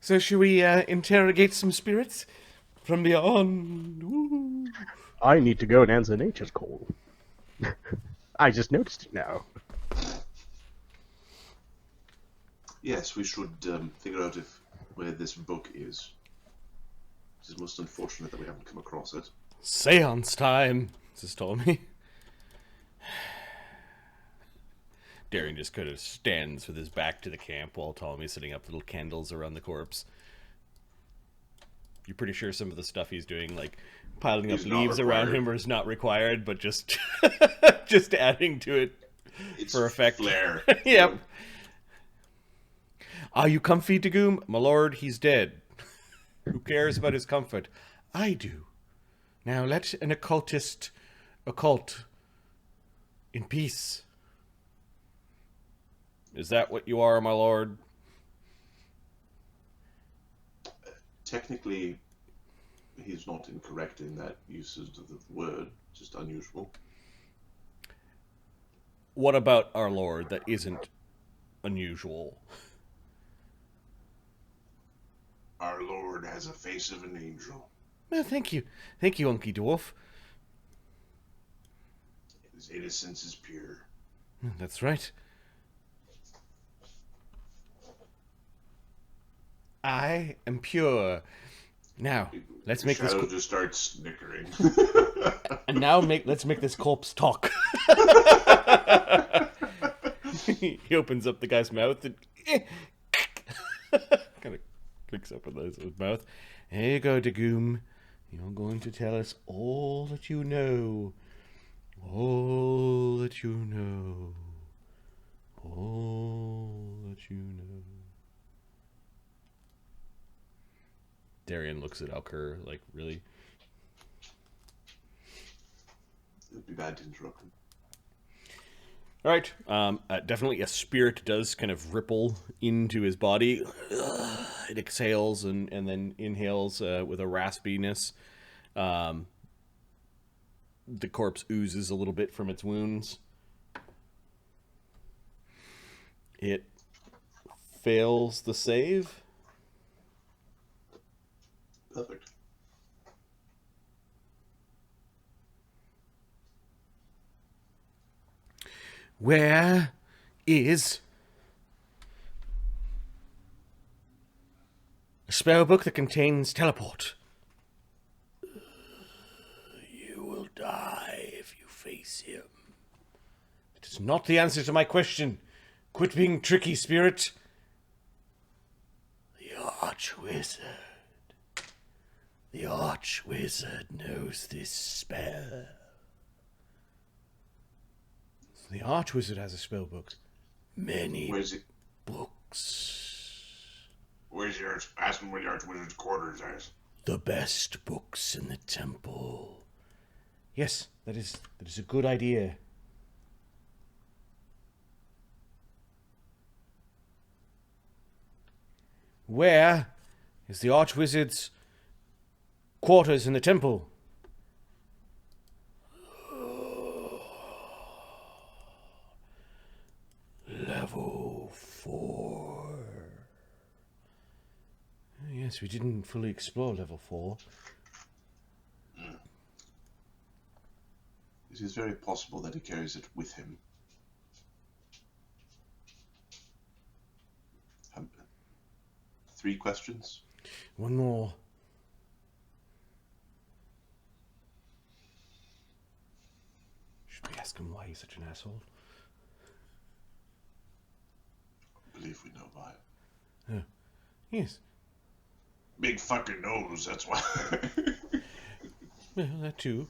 So should we interrogate some spirits from beyond? Ooh. I need to go and answer nature's call. I just noticed it now. Yes, we should figure out where this book is. It is most unfortunate that we haven't come across it. Seance time, says Ptolemy. Darian just kind of stands with his back to the camp while Ptolemy's setting up little candles around the corpse. You're pretty sure some of the stuff he's doing, like piling up Is not leaves around required. him, is not required, but just just adding to it It's for effect. flair. Yep. Are you comfy, Deggum? My lord, he's dead. Who cares about his comfort? I do. Now let an occultist occult in peace. Is that what you are, my lord? Technically, he's not incorrect in that usage of the word, just unusual. What about our lord that isn't unusual? Our Lord has a face of an angel. Well, thank you. Thank you, Unky Dwarf. His innocence is pure. That's right. I am pure. Now, let's make this... Shadow just starts snickering. And now let's make this corpse talk. He opens up the guy's mouth and kind of clicks up with his mouth. Here you go, Deggum. You're going to tell us all that you know. All that you know. All that you know. Darian looks at Alkur like, really? It'd be bad to interrupt him. All right. Definitely a spirit does kind of ripple into his body. It exhales and then inhales with a raspiness. The corpse oozes a little bit from its wounds. It fails the save. Perfect. Where is a spellbook that contains teleport? You will die if you face him. It is not the answer to my question. Quit being tricky, spirit. The Archwizard. The Archwizard knows this spell. The Archwizard has a spellbook. Many Where's it? books. Where's your? Ask him where the Archwizard's quarters are. The best books in the temple. Yes, that is a good idea. Where is the Archwizard's quarters in the temple? Yes, we didn't fully explore level 4. It is very possible that he carries it with him. 3 questions? One more. Should we ask him why he's such an asshole? I believe we know why. Yes. Big fucking nose, that's why. Well, that too.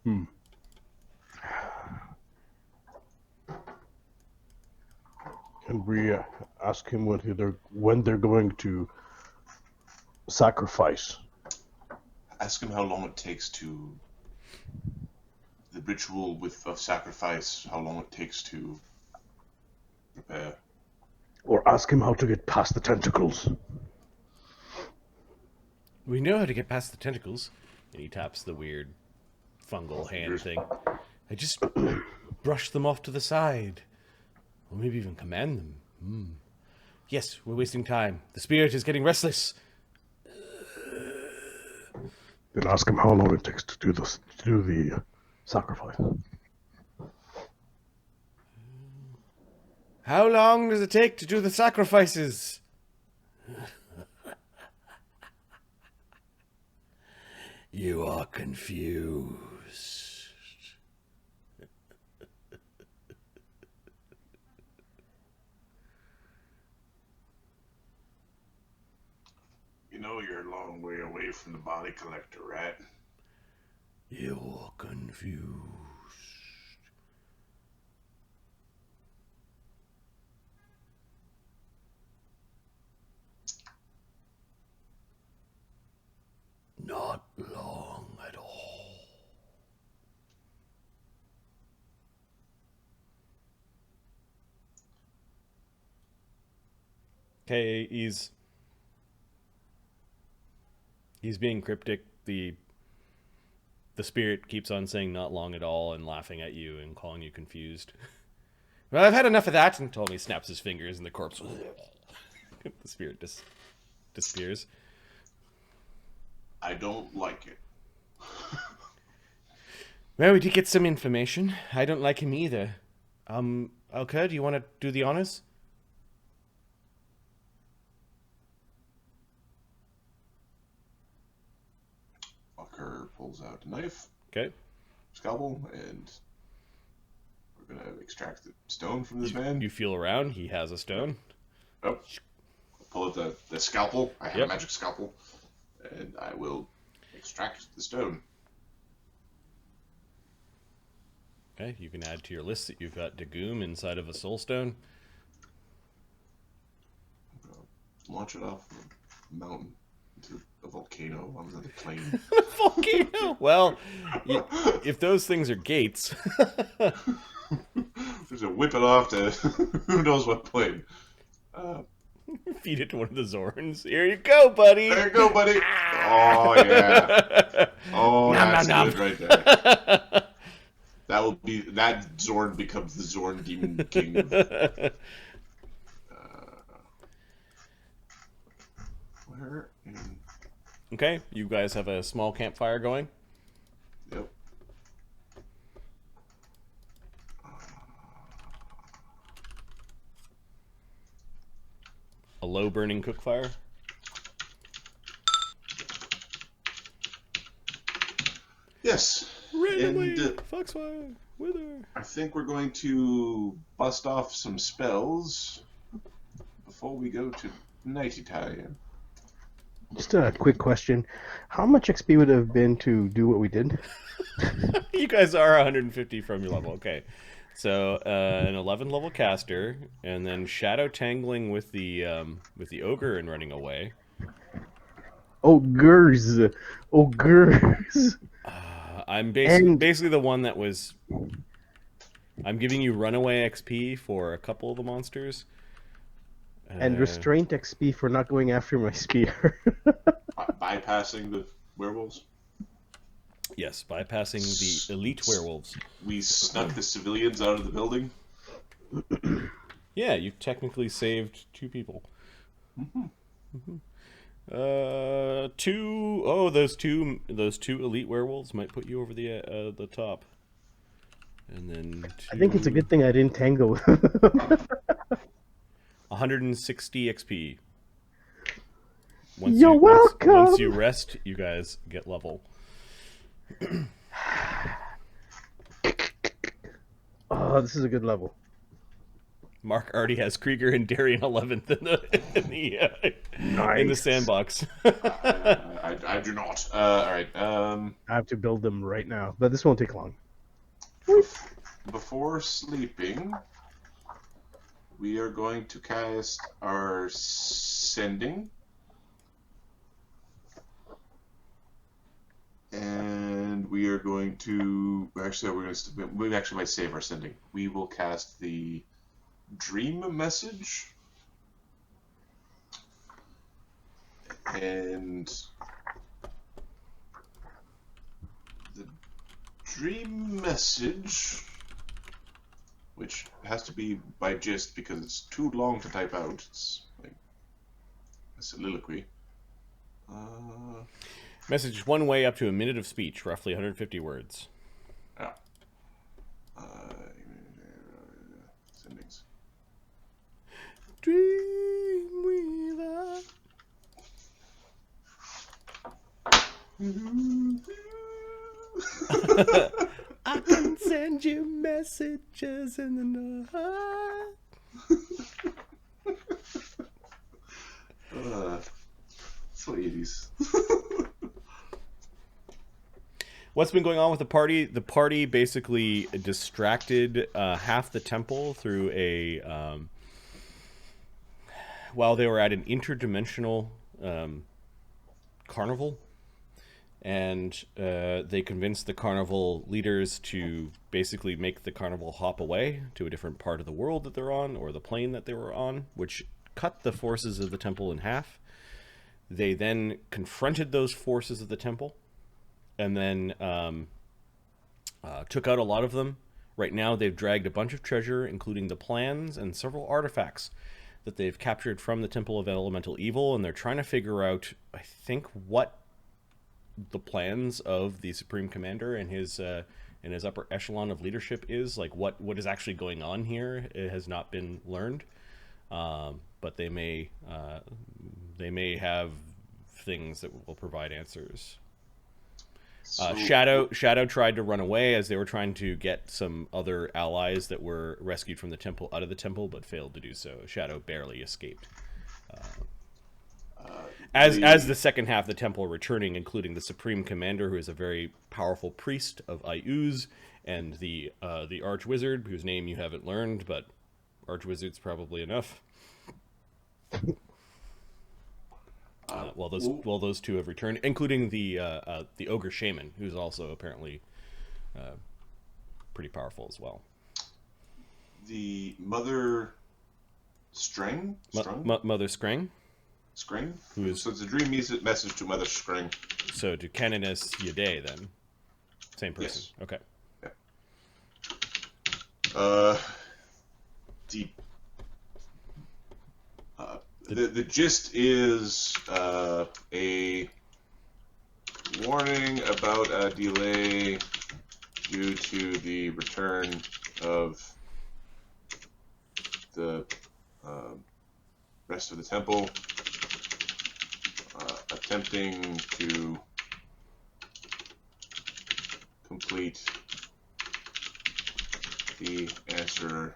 Can we ask him when they're going to sacrifice? Ask him how long it takes to... The ritual of sacrifice, how long it takes to prepare. Or ask him how to get past the tentacles. We know how to get past the tentacles. And he taps the weird fungal hand thing. I just brush them off to the side. Or maybe even command them. Yes, we're wasting time. The spirit is getting restless. Then ask him how long it takes to do this, to do the sacrifice. How long does it take to do the sacrifices? You are confused. You know you're a long way away from the body collector, right? You're confused. Not long at all. Okay, he's being cryptic. The spirit keeps on saying not long at all and laughing at you and calling you confused. Well, I've had enough of that, and Ptolemy snaps his fingers and the corpse the spirit disappears. I don't like it. Well, we did get some information. I don't like him either. Alkur, do you want to do the honors? Alkur pulls out a knife, Okay. scalpel, and we're gonna extract the stone from this man. You feel around. He has a stone. Oh. Pull out the scalpel. I have Yep. a magic scalpel. And I will extract the stone. Okay, you can add to your list that you've got Deggum inside of a soul stone. I'm gonna launch it off a mountain into a volcano on another plane. Volcano. Well, if those things are gates, Just to whip it off to who knows what plane. feed it to one of the Zorns. Here you go, buddy. There you go, buddy. Oh yeah. Oh, Nom, that's nom, nom. good right there. That Zorn becomes the Zorn Demon King. Where? Okay, you guys have a small campfire going. Yep. A low burning cook fire. Yes. Randomly, And foxfire, wither. I think we're going to bust off some spells before we go to nighty time. Just a quick question. How much XP would it have been to do what we did? You guys are 150 from your level. Okay. So an 11 level caster, and then shadow tangling with the ogre and running away. Ogres. Ogres. I'm basically the one that was. I'm giving you runaway XP for a couple of the monsters. And restraint XP for not going after my spear. Bypassing the werewolves. Yes, bypassing the elite werewolves. We snuck the civilians out of the building. Yeah, you technically saved 2 people. Two. Oh, those two elite werewolves might put you over the top. And then I think it's a good thing I didn't tango. 160 XP. You're welcome. Once you rest, you guys get level. Oh, this is a good level. Mark already has Krieger and Darian 11th in the sandbox. I do not. All right. I have to build them right now, but this won't take long. Before sleeping, we are going to cast our sending. And we are going to... Actually, we actually might save our sending. We will cast the dream message. And the dream message, which has to be by gist because it's too long to type out. It's like a soliloquy. Message one way up to a minute of speech, roughly 150 words. Yeah. Sendings. Dreamweaver. I can send you messages in the night. So 80s. What's been going on with the party? The party basically distracted half the temple through a... while they were at an interdimensional carnival. And they convinced the carnival leaders to basically make the carnival hop away to a different part of the world that they're on, or the plane that they were on, which cut the forces of the temple in half. They then confronted those forces of the temple, and then took out a lot of them. Right now they've dragged a bunch of treasure, including the plans and several artifacts that they've captured from the Temple of Elemental Evil, and they're trying to figure out, I think, what the plans of the Supreme Commander and his upper echelon of leadership is. Like, what is actually going on here. It has not been learned, but they may have things that will provide answers. Shadow tried to run away as they were trying to get some other allies that were rescued from the temple out of the temple, but failed to do so. Shadow barely escaped. As the second half of the temple are returning, including the Supreme Commander, who is a very powerful priest of Iuz, and the Archwizard, whose name you haven't learned, but Archwizard's probably enough. Well, those two have returned, including the Ogre Shaman, who's also apparently pretty powerful as well. The Mother Strang? Mother Scrang? Scrang? Who's... So it's a dream message to Mother Scrang. So to Canoness Ydey, then. Same person. Yes. Okay. Yeah. The gist is a warning about a delay due to the return of the rest of the temple, attempting to complete the answer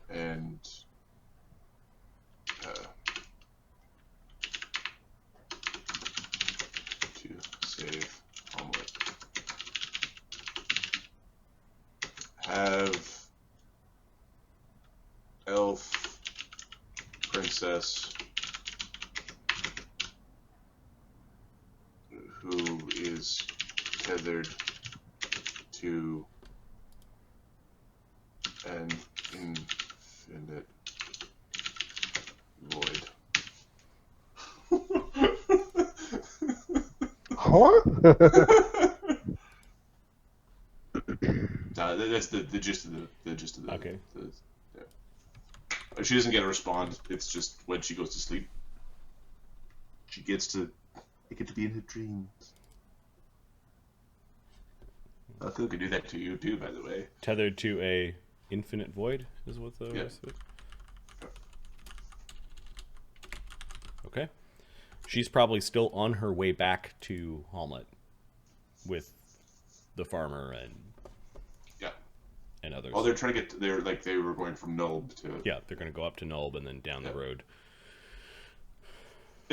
and to save Homelet. Have elf princess who is tethered to an infinite void. Huh? That's the gist of the Okay. She doesn't get a respond. It's just when she goes to sleep. She gets to be in her dreams. Alkur could do that to you too, by the way. Tethered to a infinite void is what the rest of it. Okay. She's probably still on her way back to Hamlet with the farmer and others. Oh, they're trying to get. They were going from Nulb to. Yeah, they're going to go up to Nulb and then down the road.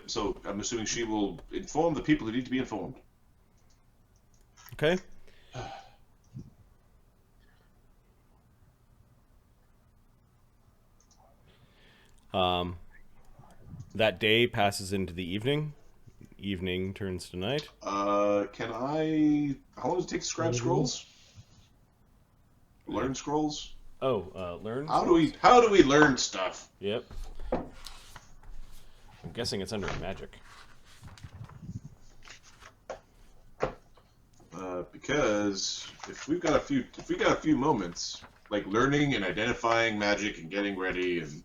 So I'm assuming she will inform the people who need to be informed. Okay. That day passes into the evening. Evening turns to night. Can I? How long does it take to scribe scrolls? Learn scrolls? Oh, learn. How do we learn stuff? Yep. I'm guessing it's under magic. Because if we've got a few moments, like learning and identifying magic and getting ready, and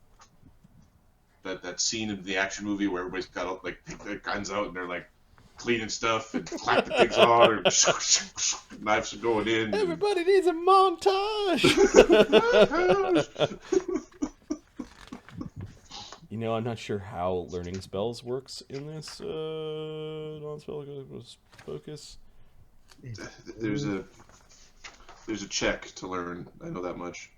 that scene in the action movie where everybody's got like take their guns out and they're like cleaning stuff and clapping things on, or knives are going in. Everybody needs a montage. You know, I'm not sure how learning spells works in this non-spell focus. There's a check to learn. I know that much.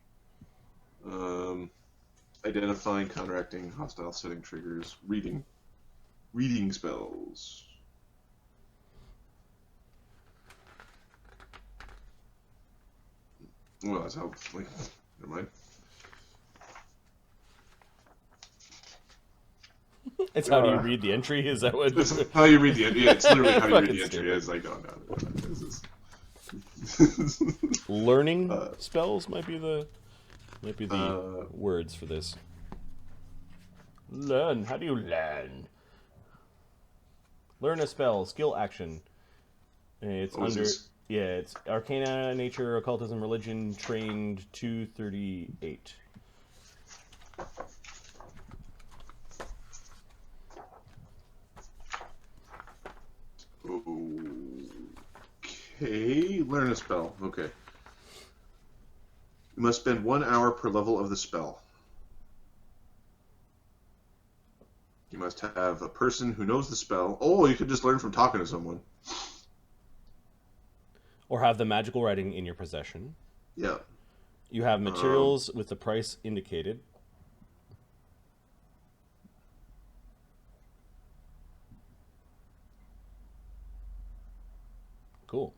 Identifying, counteracting, hostile setting triggers, reading spells. Well, that's how. Like, never mind. It's how do you read the entry? Is that what? That's how you read the entry. Yeah, it's literally how you read the entry. It's like, no. This is... Learning spells might be the words for this. Learn. How do you learn? Learn a spell, skill action. It's it's Arcana, Nature, Occultism, Religion, trained 238. Okay, learn a spell. Okay. You must spend 1 hour per level of the spell. You must have a person who knows the spell. Oh, you could just learn from talking to someone. Or have the magical writing in your possession. Yeah. You have materials with the price indicated. Cool.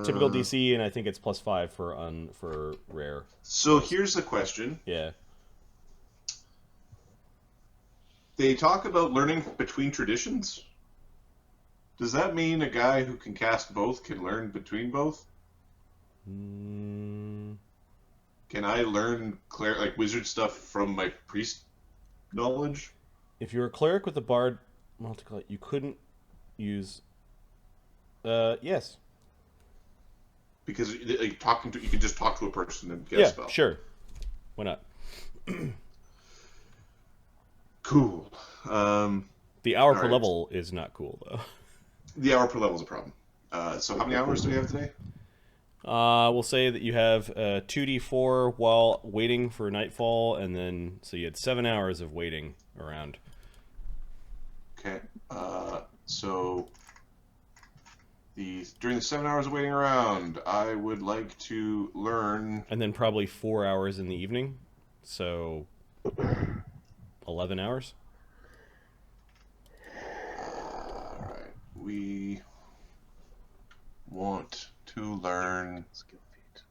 Typical DC, and I think it's +5 for rare. So here's the question. Yeah. They talk about learning between traditions. Does that mean a guy who can cast both can learn between both? Can I learn wizard stuff from my priest knowledge? If you're a cleric with a bard multiclass, you couldn't use. Yes. Because you can just talk to a person and get a spell. Sure. Why not? Cool. The hour per level is not cool though. The hour per level is a problem. So how many hours do we have today? We'll say that you have 2d4 while waiting for nightfall, and then so you had 7 hours of waiting around. Okay. So during the 7 hours of waiting around, I would like to learn. And then probably 4 hours in the evening, so 11 hours. All right. We want to learn skill feat.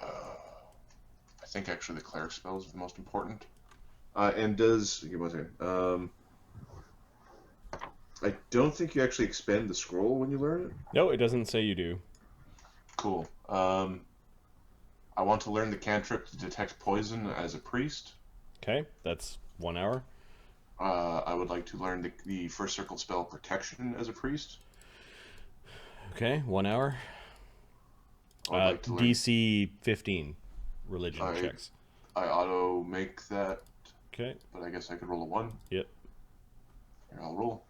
I think actually the cleric spell is the most important. And does give me 1 second. I don't think you actually expend the scroll when you learn it. No, it doesn't say you do. Cool. I want to learn the cantrip to detect poison as a priest. Okay, that's 1 hour. I would like to learn the first circle spell protection as a priest. Okay, 1 hour. I'd like to learn... DC 15 religion checks. I auto make that, Okay. but I guess I could roll a 1. Yep. Here, I'll roll.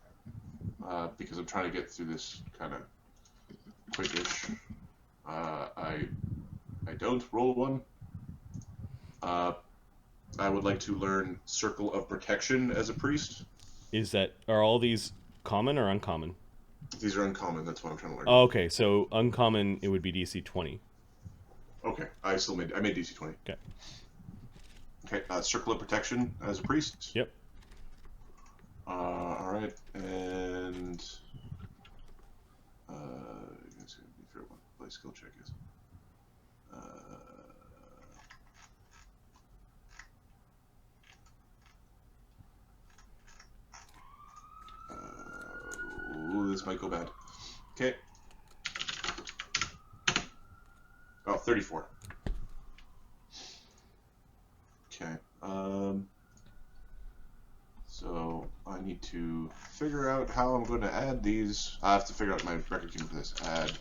Because I'm trying to get through this kind of quickish. I don't roll 1. I would like to learn Circle of Protection as a priest. Are all these common or uncommon? These are uncommon, that's what I'm trying to learn. Oh, okay, so uncommon, it would be DC 20. Okay, I made DC 20. Okay. Okay, Circle of Protection as a priest. Yep. Alright, and... let's see what my skill check is. Ooh, this might go bad. Okay. Oh, 34. Okay. So I need to figure out how I'm going to add these. I have to figure out my record keeping for this. Add.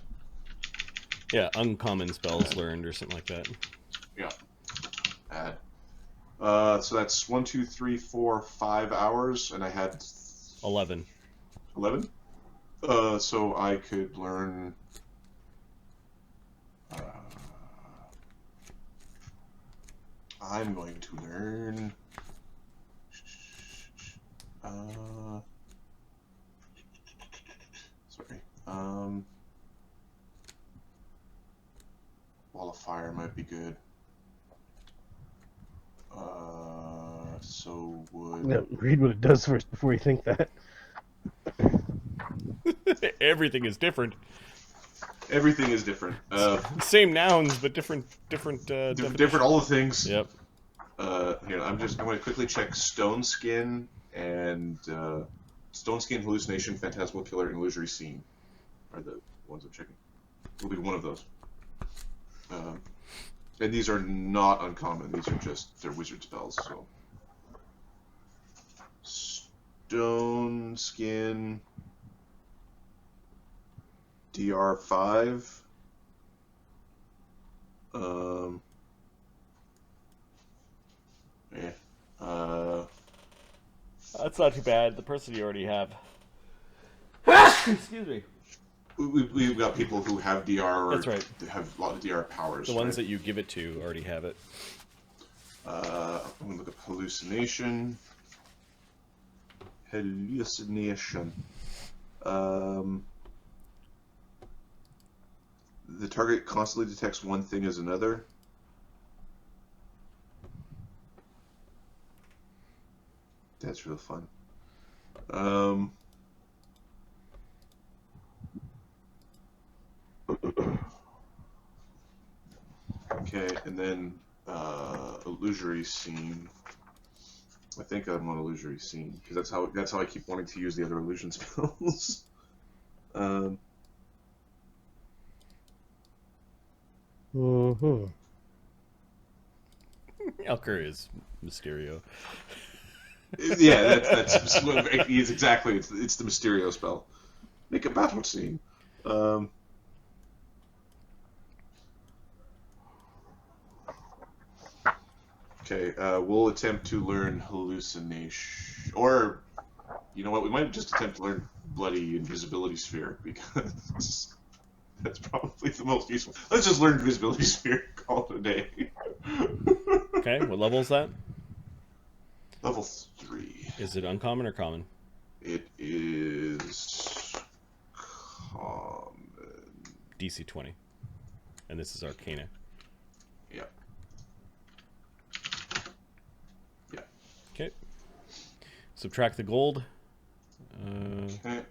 Yeah, uncommon spells learned or something like that. Yeah. Add. So that's 1, 2, 3, 4, 5 hours, and I had 11. 11. So I could learn. I'm going to learn. Sorry. Wall of Fire might be good. So would. No, read what it does first before you think that. Everything is different. Everything is different. Same nouns, but different. Different all the things. Yep. Here, I'm going to quickly check Stone Skin and Stone Skin, Hallucination, Phantasmal Killer, and Illusory Scene are the ones I'm checking. It'll be one of those. And these are not uncommon. These are just, they're wizard spells, so. Stone Skin, DR5. Yeah. That's not too bad. The person you already have. Excuse me. We've got people who have DR. That's right. Have a lot of DR powers. The ones that you give it to already have it. I'm gonna look up hallucination. Hallucination. The target constantly detects one thing as another. That's real fun. Okay, and then illusory scene. I think I'm on illusory scene because that's how I keep wanting to use the other illusion spells. Alkur is Mysterio. Yeah, that's exactly. It's the Mysterio spell. Make a battle scene. Okay, we'll attempt to learn hallucination, or you know what? We might just attempt to learn bloody invisibility sphere because that's probably the most useful. Let's just learn invisibility sphere. Call it a day. Okay, what level is that? Level 3. Is it uncommon or common? It is common. DC 20. And this is Arcana. Yeah. Yeah. Okay. Subtract the gold. Okay.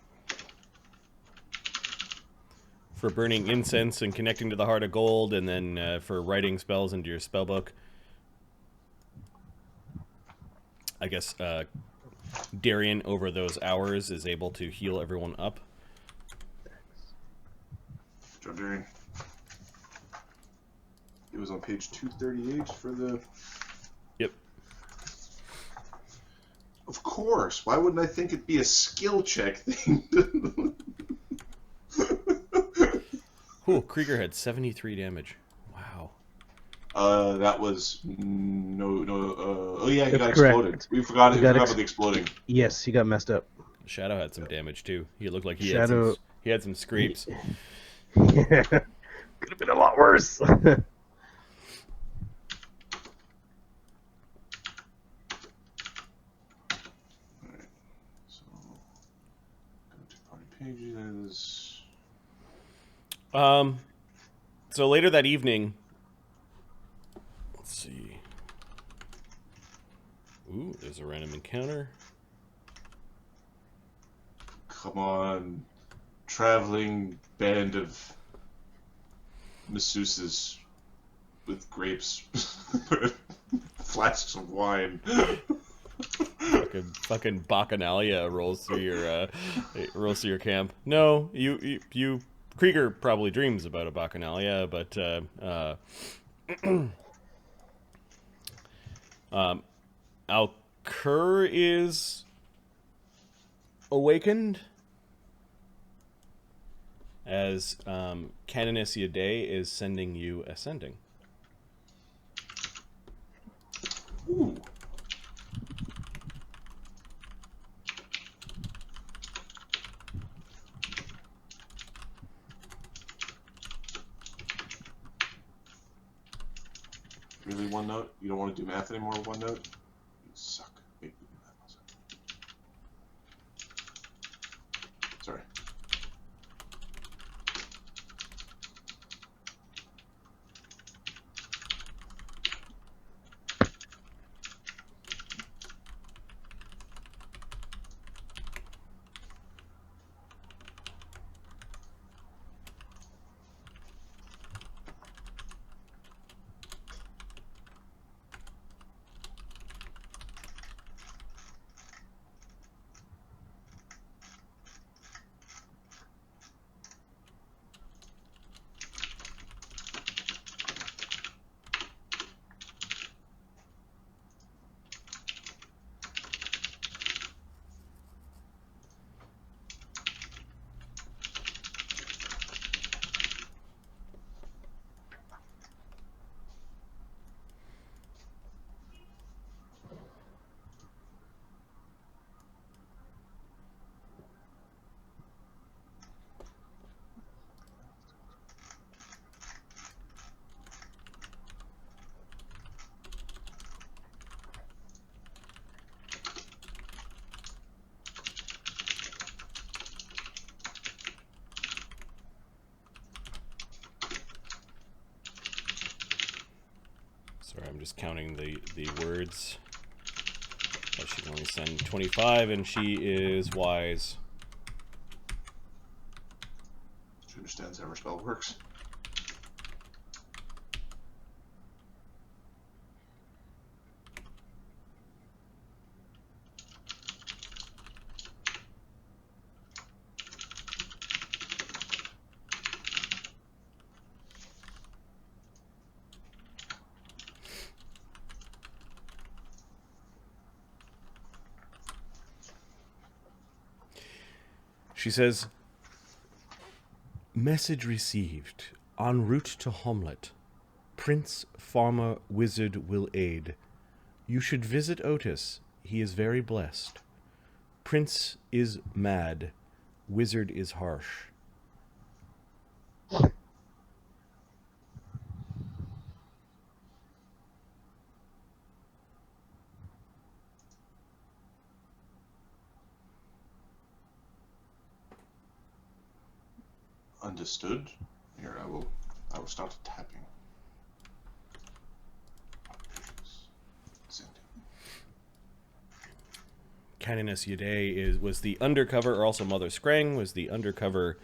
For burning incense and connecting to the heart of gold, and then for writing spells into your spellbook. I guess Darian, over those hours, is able to heal everyone up. John Darian. It was on page 238 for the... Yep. Of course. Why wouldn't I think it'd be a skill check thing? Ooh, Krieger had 73 damage. Wow. That was no. Oh yeah, he That's got correct. exploded. We forgot about the exploding. Yes, he got messed up. Shadow had some damage too. He looked like he Shadow. had some scrapes. Yeah. Could have been a lot worse. So, go to party pages. So later that evening, let's see. Ooh, there's a random encounter. Come on, traveling band of masseuses with grapes, flasks of wine. Fucking Bacchanalia rolls through your camp. No, you Krieger probably dreams about a Bacchanalia, but Alkur is awakened as Canoness Ydey is sending you ascending. Ooh. Really, one note? You don't want to do math anymore with one note? You suck. Wait, we do math also. Sorry. Sorry, I'm just counting the words. Oh, she can only send 25, and she is wise. She understands how her spell works. She says, "Message received. En route to Homlet. Prince, farmer, wizard will aid. You should visit Otis. He is very blessed. Prince is mad. Wizard is harsh." Understood. Here, I will start tapping. Sending. Canoness Ydey was the undercover, or also Mother Scrang was the undercover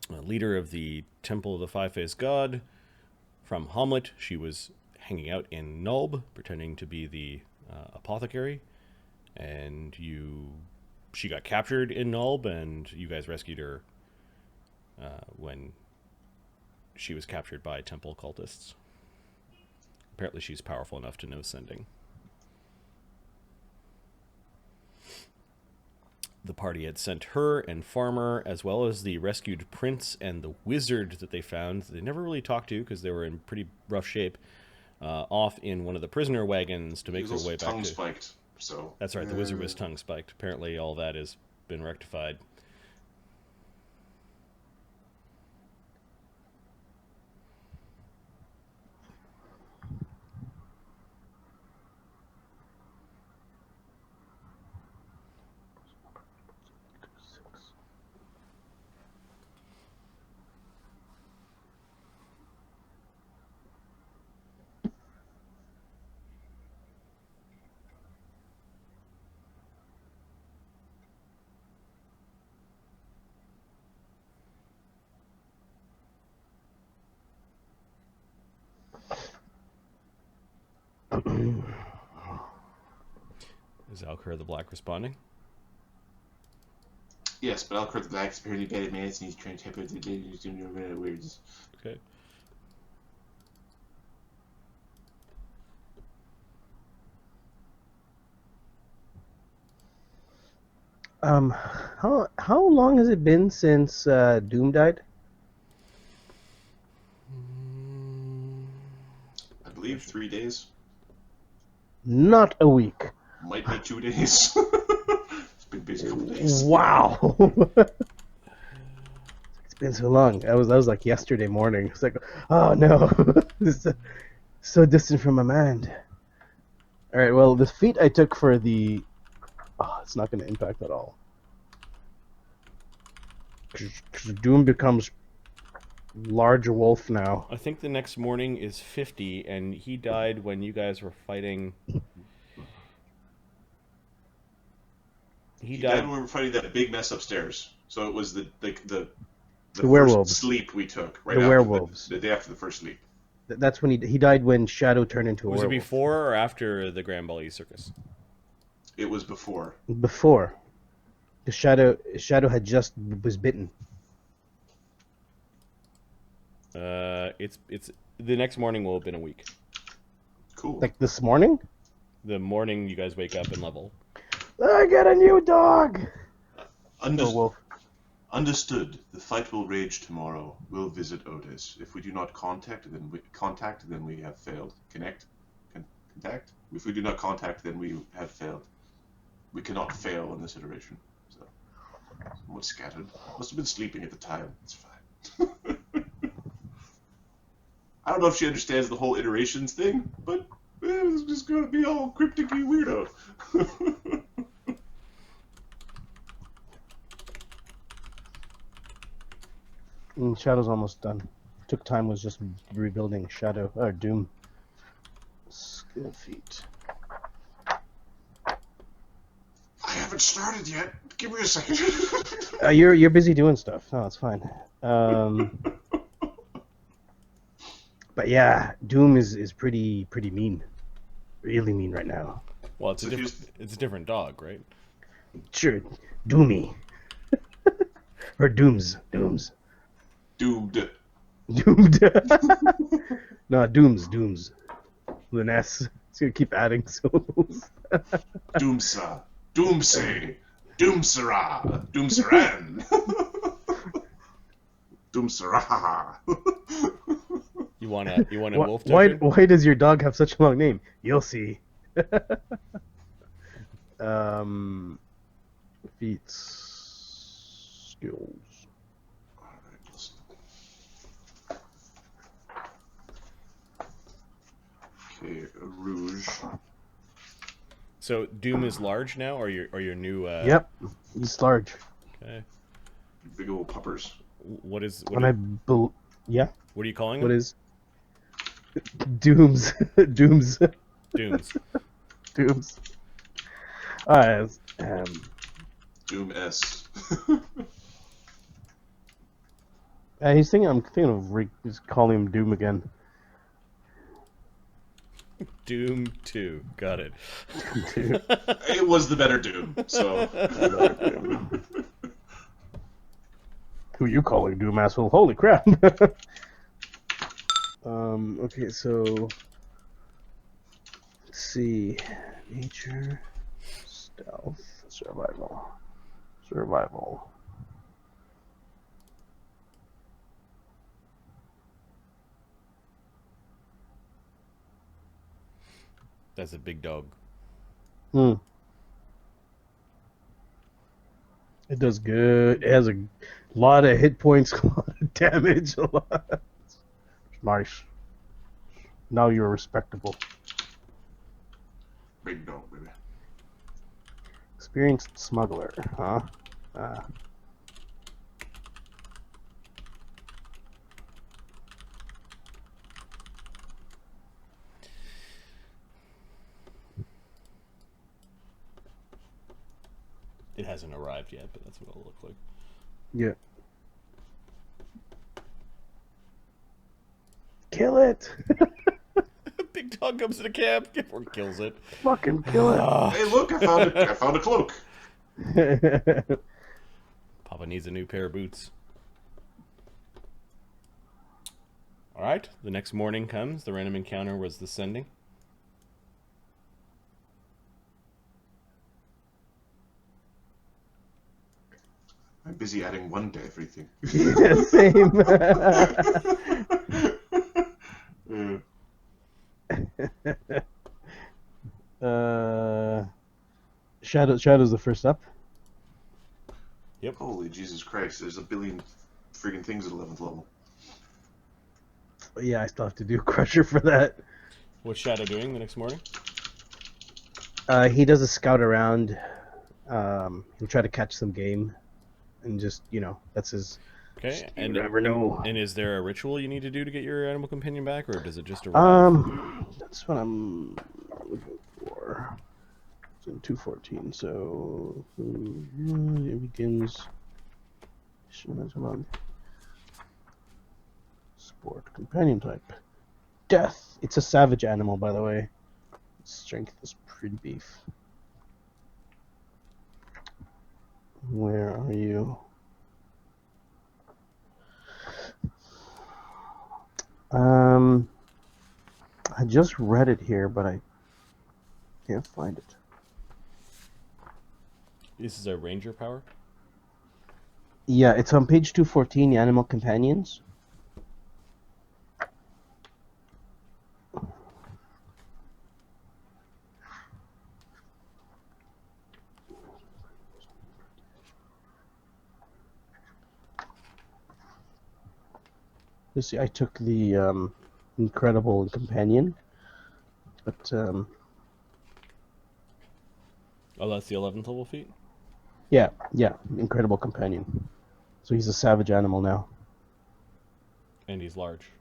leader of the Temple of the Five-Faced God from Hamlet. She was hanging out in Nulb, pretending to be the apothecary, and she got captured in Nulb, and you guys rescued her when she was captured by temple cultists. Apparently she's powerful enough to know sending. the party had sent her and Farmer, as well as the rescued prince and the wizard that they found. They never really talked to because they were in pretty rough shape. Off in one of the prisoner wagons to make their way back to... tongue spiked, so... That's right, the wizard was tongue spiked. Apparently all that has been rectified. Is Alkur the Black responding? Yes, but Alkur the Black is apparently bad at minutes and he's trying to type out the words. Okay. How long has it been since Doom died? I believe 3 days. Not a week. Might be 2 days. It's been busy couple days. Wow. It's been so long. That was like yesterday morning. It's like, oh no, this is so distant from my mind. All right. Well, the feat I took for the, it's not going to impact at all. 'Cause Doom becomes large wolf now. I think the next morning is 50, and he died when you guys were fighting... He died when we were fighting that big mess upstairs. So it was the werewolves. First sleep we took. Right The after werewolves. The day after the first sleep. That's when he died when Shadow turned into a Was it werewolf. before or after the Grand Bally Circus? It was before. Before. The Shadow had was bitten. It's the next morning will have been a week. Cool. Like this morning? The morning you guys wake up and level. I got a new dog! Wolf. Understood. The fight will rage tomorrow. We'll visit Otis. If we do not contact, then we have failed. Contact? If we do not contact, then we have failed. We cannot fail in this iteration. So, somewhat scattered. Must have been sleeping at the time. It's fine. I don't know if she understands the whole iterations thing, but it's just gonna be all cryptic-y weirdo. Shadow's almost done. Took time, was just rebuilding Shadow or Doom. Skill feat. I haven't started yet. Give me a second. You're busy doing stuff. No, it's fine. But yeah, Doom is pretty mean. Really mean right now. Well, it's a different dog, right? Sure, Doomy. Or Dooms. Doomed. Doomed. No, Dooms. With an S. It's gonna keep adding syllables. Doomsa. Doomsay. Doomsara. Doomsaran. Doomsara. You want a wolf token? Why does your dog have such a long name? You'll see. Feats. Skills. Okay, Rouge. So Doom is large now, or your new? Yep, he's large. Okay. Big old puppers. What is? Yeah. What are you calling What them? is? Dooms. Dooms. Dooms. Dooms. Alright. Doom S. I'm thinking of just calling him Doom again. Doom 2. Got it. It was the better Doom, so. Who you calling Doom, asshole? Holy crap! Okay, so let's see. Nature, stealth, survival. Survival. That's a big dog. Hmm. It does good. It has a lot of hit points, a lot of damage, a lot. Nice. Now you're respectable. Big dog, baby. Experienced smuggler, huh? Ah. It hasn't arrived yet, but that's what it'll look like. Yeah. Kill it! Big dog comes to the camp or kills it. Fucking kill it! Hey, look! I found a cloak. Papa needs a new pair of boots. Alright, the next morning comes. The random encounter was the sending. I'm busy adding 1 to everything. Yeah, same. Shadow's the first up. Yep. Holy Jesus Christ, there's a billion friggin' things at 11th level. Yeah, I still have to do Crusher for that. What's Shadow doing the next morning? He does a scout around. He'll try to catch some game. And just, that's his... Okay, You never know. And is there a ritual you need to do to get your animal companion back, or does it just arrive? That's what I'm looking for. It's in 214, so it begins. Sport companion type. Death. It's a savage animal, by the way. Strength is pretty beef. Where are you? I just read it here, but I can't find it. This is a ranger power? Yeah, it's on page 214, the Animal Companions. You see, I took the Incredible Companion, but Oh, that's the 11th level feat? yeah, Incredible Companion. So he's a savage animal now. And he's large.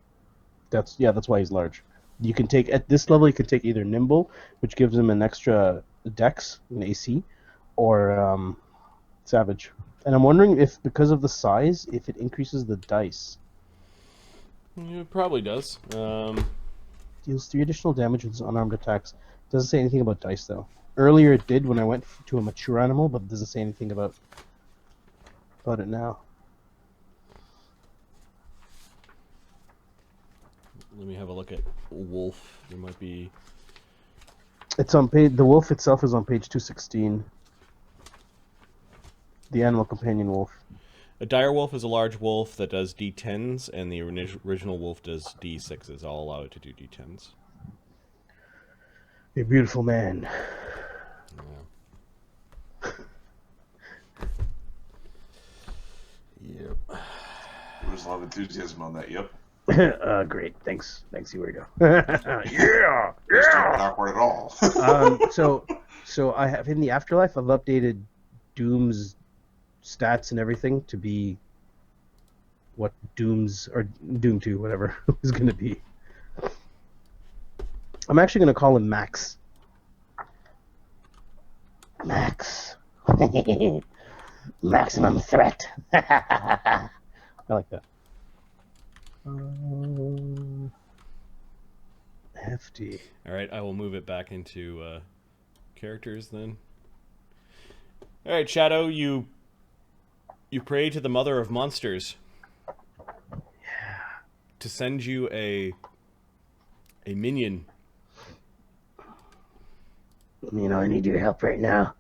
That's why he's large. You can take at this level. You can take either Nimble, which gives him an extra Dex, an AC, or Savage. And I'm wondering if, because of the size, if it increases the dice. It probably does. Deals 3 additional damage with his unarmed attacks. Doesn't say anything about dice though. Earlier it did when I went to a mature animal, but it doesn't say anything about it now. Let me have a look at Wolf. There might be... It's on page. The wolf itself is on page 216. The animal companion wolf. A dire wolf is a large wolf that does D10s, and the original wolf does D6s. I'll allow it to do D10s. A beautiful man. Yeah. Yep. There was a lot of enthusiasm on that, yep. Great. Thanks. Here we go. Yeah. It's not awkward at all. So I have in the afterlife. I've updated Doom's stats and everything to be what Doom's or Doom 2, whatever, is going to be. I'm actually going to call him Max. Max. Maximum threat. I like that. Hefty. All right, I will move it back into characters then. All right, Shadow, you pray to the Mother of Monsters to send you a minion. I need your help right now.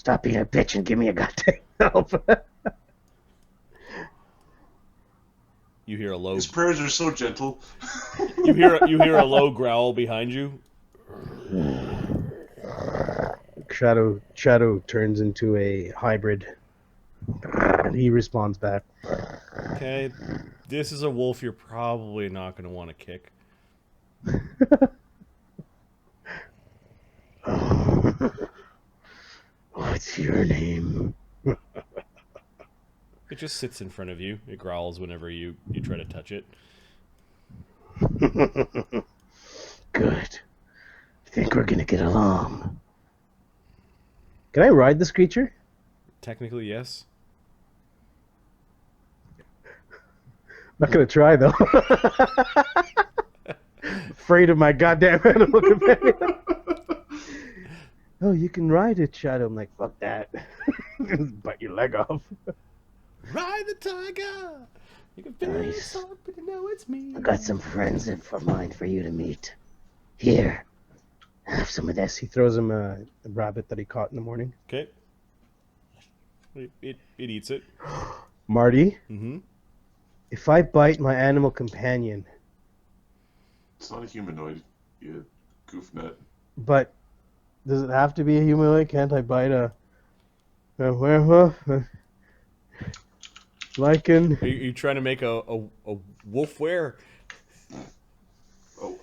Stop being a bitch and give me a goddamn help. You hear a low. His prayers are so gentle. You hear a low growl behind you. Shadow turns into a hybrid, and he responds back. Okay, this is a wolf you're probably not going to want to kick. What's your name? It just sits in front of you. It growls whenever you try to touch it. Good. Think we're gonna get along. Can I ride this creature? Technically, yes. Not gonna try though. Afraid of my goddamn animal companion. Oh, you can ride it, Shadow. I'm like, fuck that. Bite your leg off. Ride the tiger! You can feel Nice. it, but you know it's me. I got some friends of mine for you to meet. Here, have some of this. He throws him a rabbit that he caught in the morning. Okay. It eats it. Marty, Mm-hmm. if I bite my animal companion, It's not a humanoid, you goof nut. but does it have to be a humanoid? Can't I bite a werewolf? Lichen? Are you trying to make a wolf wear? Oh,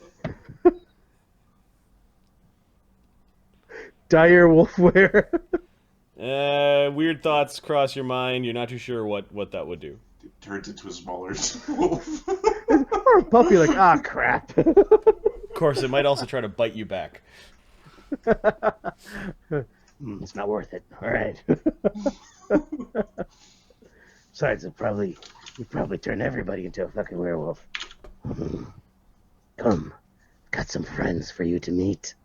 Dire wolfware? Weird thoughts cross your mind. You're not too sure what that would do. it turns into a smaller wolf. Or a puppy like, ah, crap. Of course, it might also try to bite you back. It's not worth it. All right. Besides, you'd probably turn everybody into a fucking werewolf. Come, got some friends for you to meet.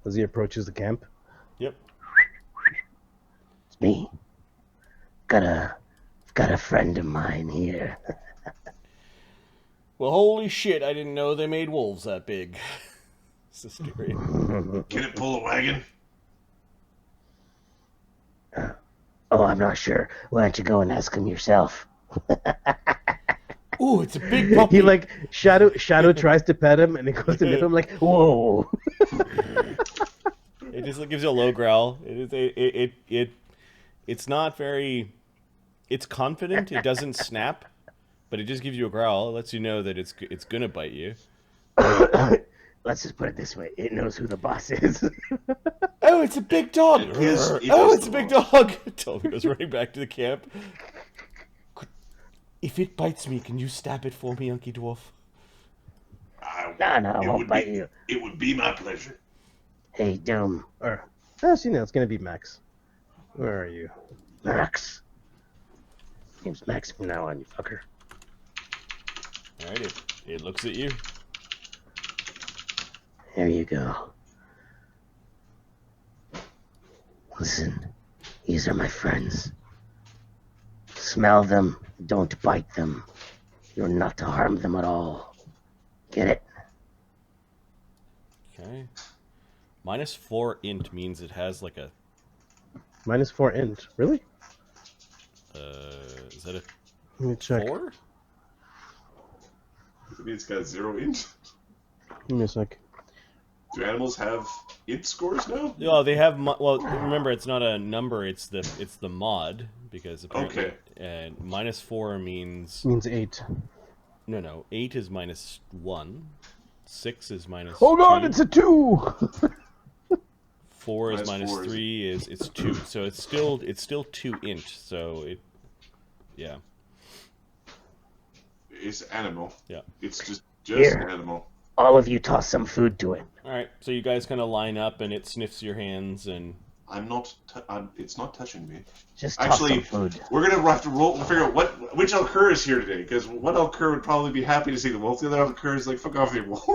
As he approaches the camp. Yep. It's me. Got a friend of mine here. Well, holy shit! I didn't know they made wolves that big. Cysteria. Can it pull a wagon? Oh, I'm not sure. Why don't you go and ask him yourself? Ooh, it's a big puppy. He like Shadow tries to pet him and he goes to nip him like, whoa. It just gives you a low growl. It's not very. It's confident. It doesn't snap, but it just gives you a growl. It lets you know that it's gonna bite you. Let's just put it this way. It knows who the boss is. Oh, it's a big dog. It is It's a the big boss. dog. Ptolemy goes running back to the camp. If it bites me, can you stab it for me, Unky Dwarf? No, I It won't would bite be, you. It would be my pleasure. Hey, Doom. Or, actually, no, it's gonna be Max. Where are you? Max. Name's Max from now on, you fucker. Alright, it looks at you. There you go. Listen, these are my friends. Smell them, don't bite them. You're not to harm them at all. Get it? Okay. -4 int means it has like a. -4 int. Really? Is that a Let me check. 4? Maybe it's got 0 int. Give me a sec. Do animals have int scores now? No, they have. Well, remember, it's not a number. It's the mod because apparently. Okay. And -4 means Means 8. no. 8 is -1. 6 is -2. Oh god, it's a 2! 4 is -4 is- -3 is it's 2. So it's still 2 int. So it. Yeah. It's animal. Yeah. It's just Here. animal. All of you toss some food to it. All right. So you guys kind of line up, and it sniffs your hands, and I'm not. It's not touching me. Just toss Actually, some food. we're gonna have to roll figure out which Alkur is here today. Because one Alkur would probably be happy to see the wolf. The other Alkur is like, fuck off, you wolf.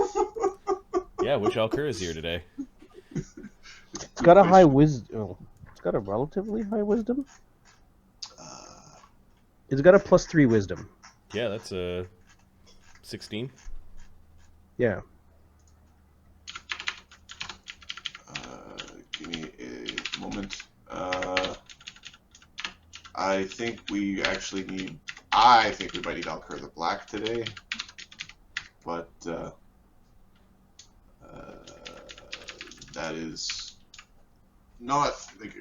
yeah, which Alkur is here today? It's got a high wisdom. Oh, it's got a relatively high wisdom. It's got a +3 wisdom. Yeah, that's a 16. Yeah. I think we actually need. I think we might need Alkur the Black today, but that is not. Like,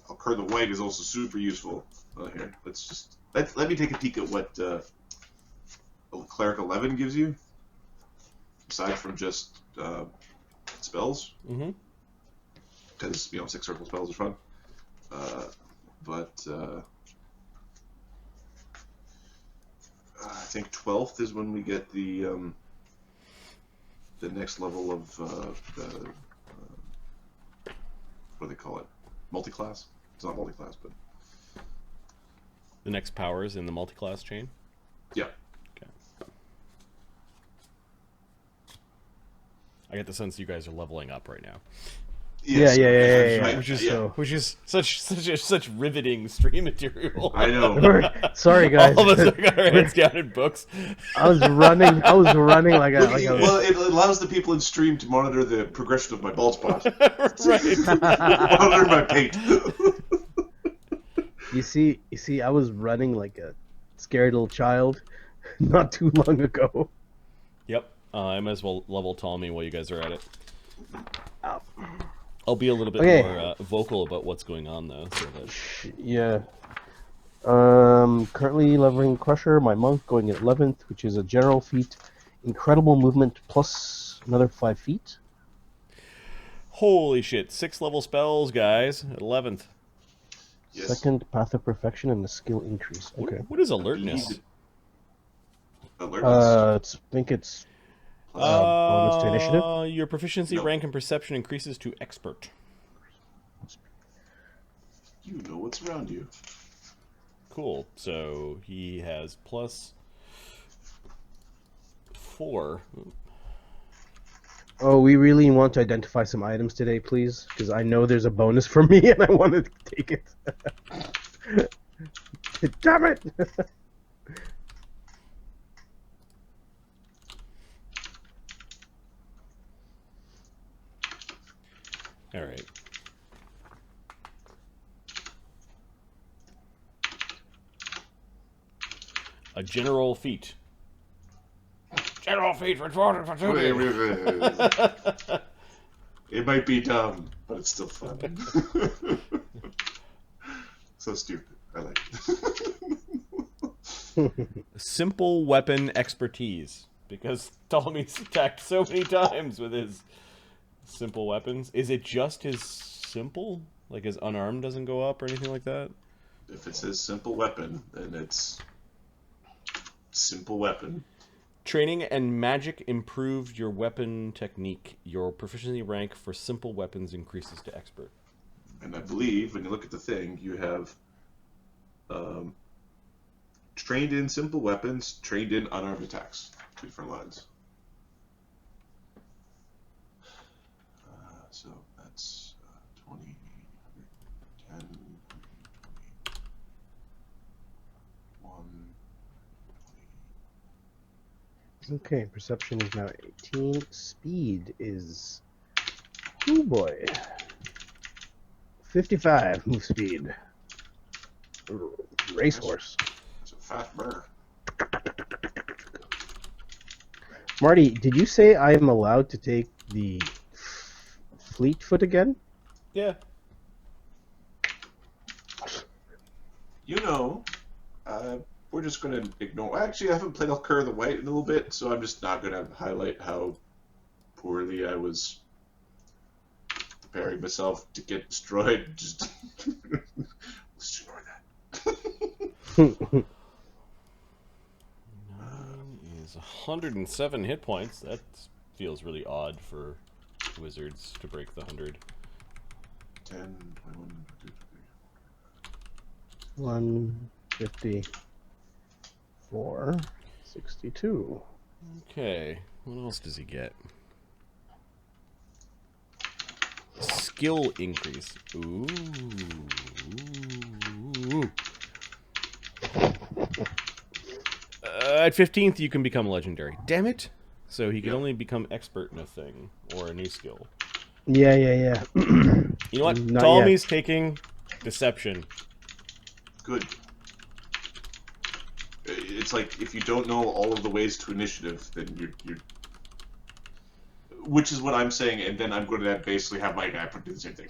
Alkur the White is also super useful. Here, let me take a peek at what Cleric 11 gives you, aside from just spells. Mm-hmm. Because 6 circle spells are fun. But I think 12th is when we get the next level of what do they call it? Multi-class? It's not multi-class, but The next powers in the multi-class chain? yeah. Okay. I get the sense you guys are leveling up right now. Yes. Yeah. Which is such riveting stream material. I know. Sorry, guys. All of us got our heads down in books. I was running like a. Well, it allows the people in stream to monitor the progression of my bald spot. Right. Monitor my paint. You see, I was running like a scared little child not too long ago. Yep. I might as well level Ptolemy while you guys are at it. Oh. I'll be a little bit more vocal about what's going on, though. So that... Yeah. Currently leveling Crusher, my monk, going at 11th, which is a general feat. Incredible movement plus another 5 feet. Holy shit. 6 level spells, guys. At 11th. Yes. Second, Path of Perfection, and a skill increase. Okay. What is alertness? Alertness. I think it's bonus to initiative. Your proficiency No. rank and perception increases to expert. You know what's around you. Cool. So he has plus 4. Oh, we really want to identify some items today, please, because I know there's a bonus for me, and I want to take it. Damn it! All right. A general feat. General feat retorted for 2 It might be dumb, but it's still fun. So stupid. I like it. Simple weapon expertise. Because Ptolemy's attacked so many times with his simple weapons. Is it just his simple? Like his unarmed doesn't go up or anything like that? If it says simple weapon, then it's simple weapon. Training and magic improved your weapon technique. Your proficiency rank for simple weapons increases to expert. And I believe when you look at the thing, you have trained in simple weapons, trained in unarmed attacks. 2 different lines. So that's 20, 10, 20, 1. Okay, perception is now 18. Speed is... Oh boy. 55 move speed. Racehorse. It's a fat burr. Marty, did you say I am allowed to take the Fleetfoot again? Yeah. You know, we're just going to ignore... Actually, I haven't played Alkur the White in a little bit, so I'm just not going to highlight how poorly I was preparing myself to get destroyed. Just let's ignore that. 9 is 107 hit points. That feels really odd for wizards to break the 100. 10, 21, 154, 62. Okay, what else does he get? Skill increase. Ooh. At 15th, you can become legendary. Damn it! So he can only become expert in a thing or a new skill. Yeah. You know what? Not Ptolemy's taking deception. Good. it's like if you don't know all of the ways to initiative, then you're which is what I'm saying, and then I'm going to basically have my guy do the same thing.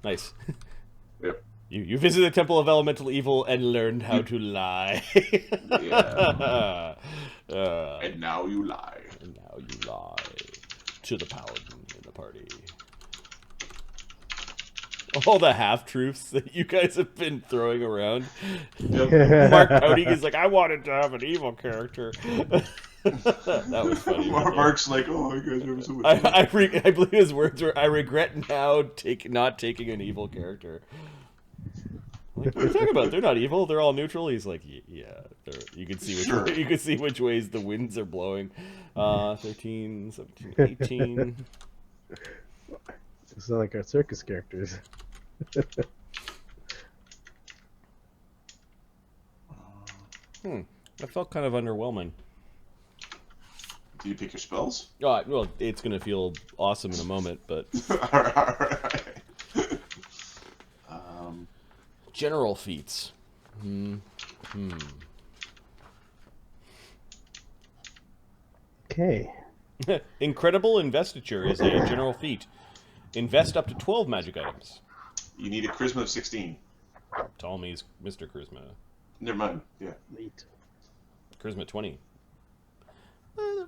Nice. Yep. You visited the Temple of Elemental Evil and learned how to lie. Yeah. And now you lie. And now you lie to the paladin in the party. All the half-truths that you guys have been throwing around. Yep. Mark Pouting is like, I wanted to have an evil character. That was funny. Mark's like, oh, you guys are so much fun. I believe his words were, I regret now not taking an evil character. Like, what are you talking about? They're not evil. They're all neutral. He's like, yeah. You can see which ways the winds are blowing. 13, 17, 18. It's not like our circus characters. That felt kind of underwhelming. Do you pick your spells? Well, it's going to feel awesome in a moment, but... Alright. General feats. Okay. Incredible Investiture is a general feat. Invest up to 12 magic items. You need a charisma of 16. Ptolemy's Mr. Charisma. Never mind. Yeah. Neat. Charisma 20.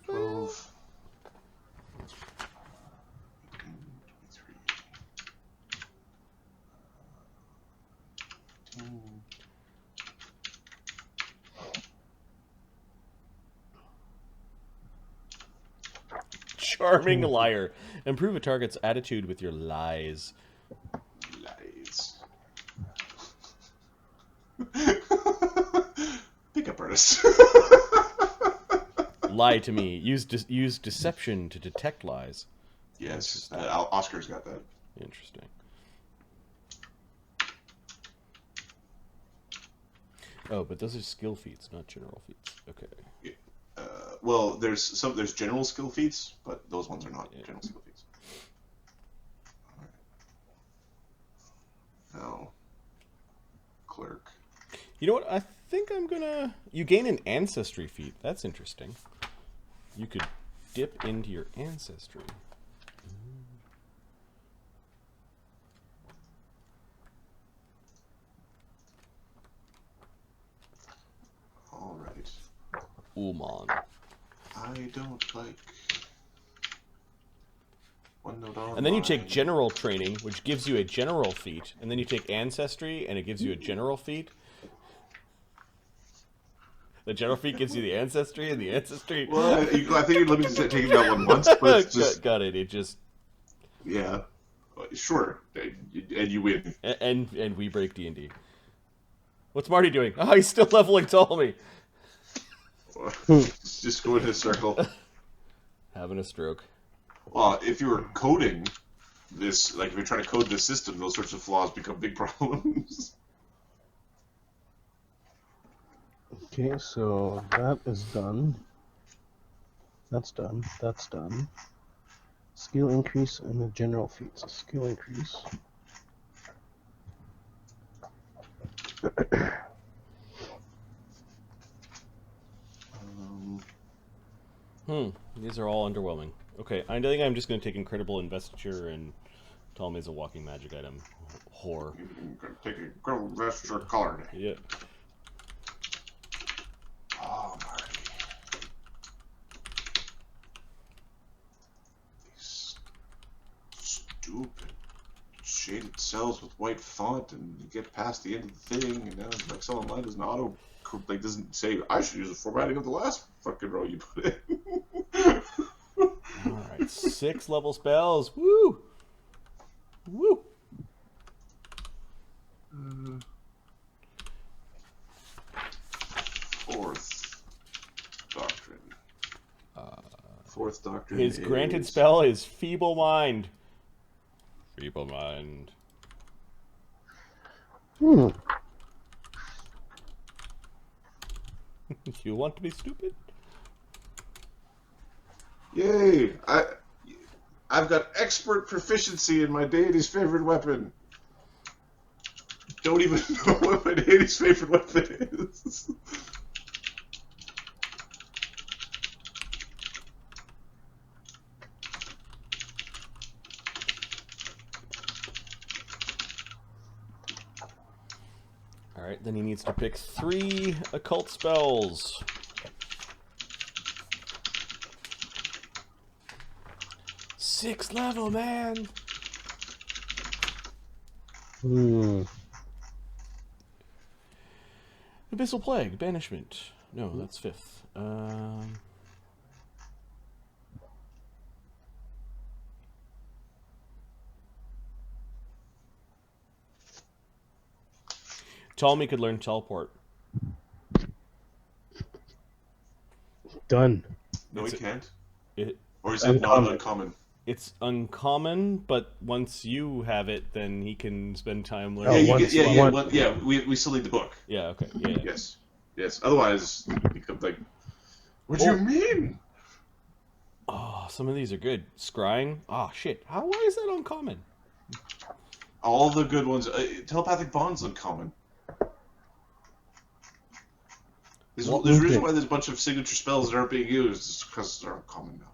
12. 23. Charming liar. Improve a target's attitude with your lies. Lies. Pickup artist. Lie to me. Use deception to detect lies. Yes, Oscar's got that. Interesting. Oh, but those are skill feats, not general feats. Okay. Well, there's general skill feats, but those ones are not general skill feats. All right. Now, clerk. You know what? I think I'm gonna... You gain an ancestry feat. That's interesting. You could dip into your ancestry. All right. Uman. I don't like one note on. And then you take general training, which gives you a general feat. And then you take ancestry, and it gives you a general feat. The general feat gives you the ancestry, and the ancestry... Well, I think you're limited to taking that one once, but it's just... Got it. It just... Yeah. Sure. And you win. And we break D&D. What's Marty doing? Oh, he's still leveling Ptolemy. Just go in a circle. Having a stroke. Well, if you were coding this, like if you're trying to code this system, those sorts of flaws become big problems. Okay, so that is done. That's done. That's done. Skill increase and the general feats. So skill increase. These are all underwhelming. Okay, I think I'm just going to take Incredible Investiture and Ptolemy is a walking magic item. Whore. Take a girl vesture colored. Yeah. Oh, Marty. These stupid shaded cells with white font, and you get past the end of the thing, and now like someone line doesn't auto, like doesn't say I should use the formatting of the last fucking row you put in. Alright, 6 level spells. Woo! Woo! Fourth doctrine. His granted spell is Feeble Mind. Feeble Mind. You want to be stupid? Yay! I've got expert proficiency in my deity's favorite weapon. Don't even know what my deity's favorite weapon is. Alright, then he needs to pick 3 occult spells. Sixth level, man! Abyssal Plague, Banishment. No, that's 5th. Ptolemy could learn Teleport. Done. No, he can't. It, Or is it not uncommon? It's uncommon, but once you have it, then he can spend time Yeah, learning. we still need the book. Yeah, okay. Yeah. Yes. Otherwise, you could like, what do you mean? Oh, some of these are good. Scrying. Oh, shit. Why is that uncommon? All the good ones. Telepathic Bond's uncommon. There's a reason why there's a bunch of signature spells that aren't being used. It's because they're uncommon now.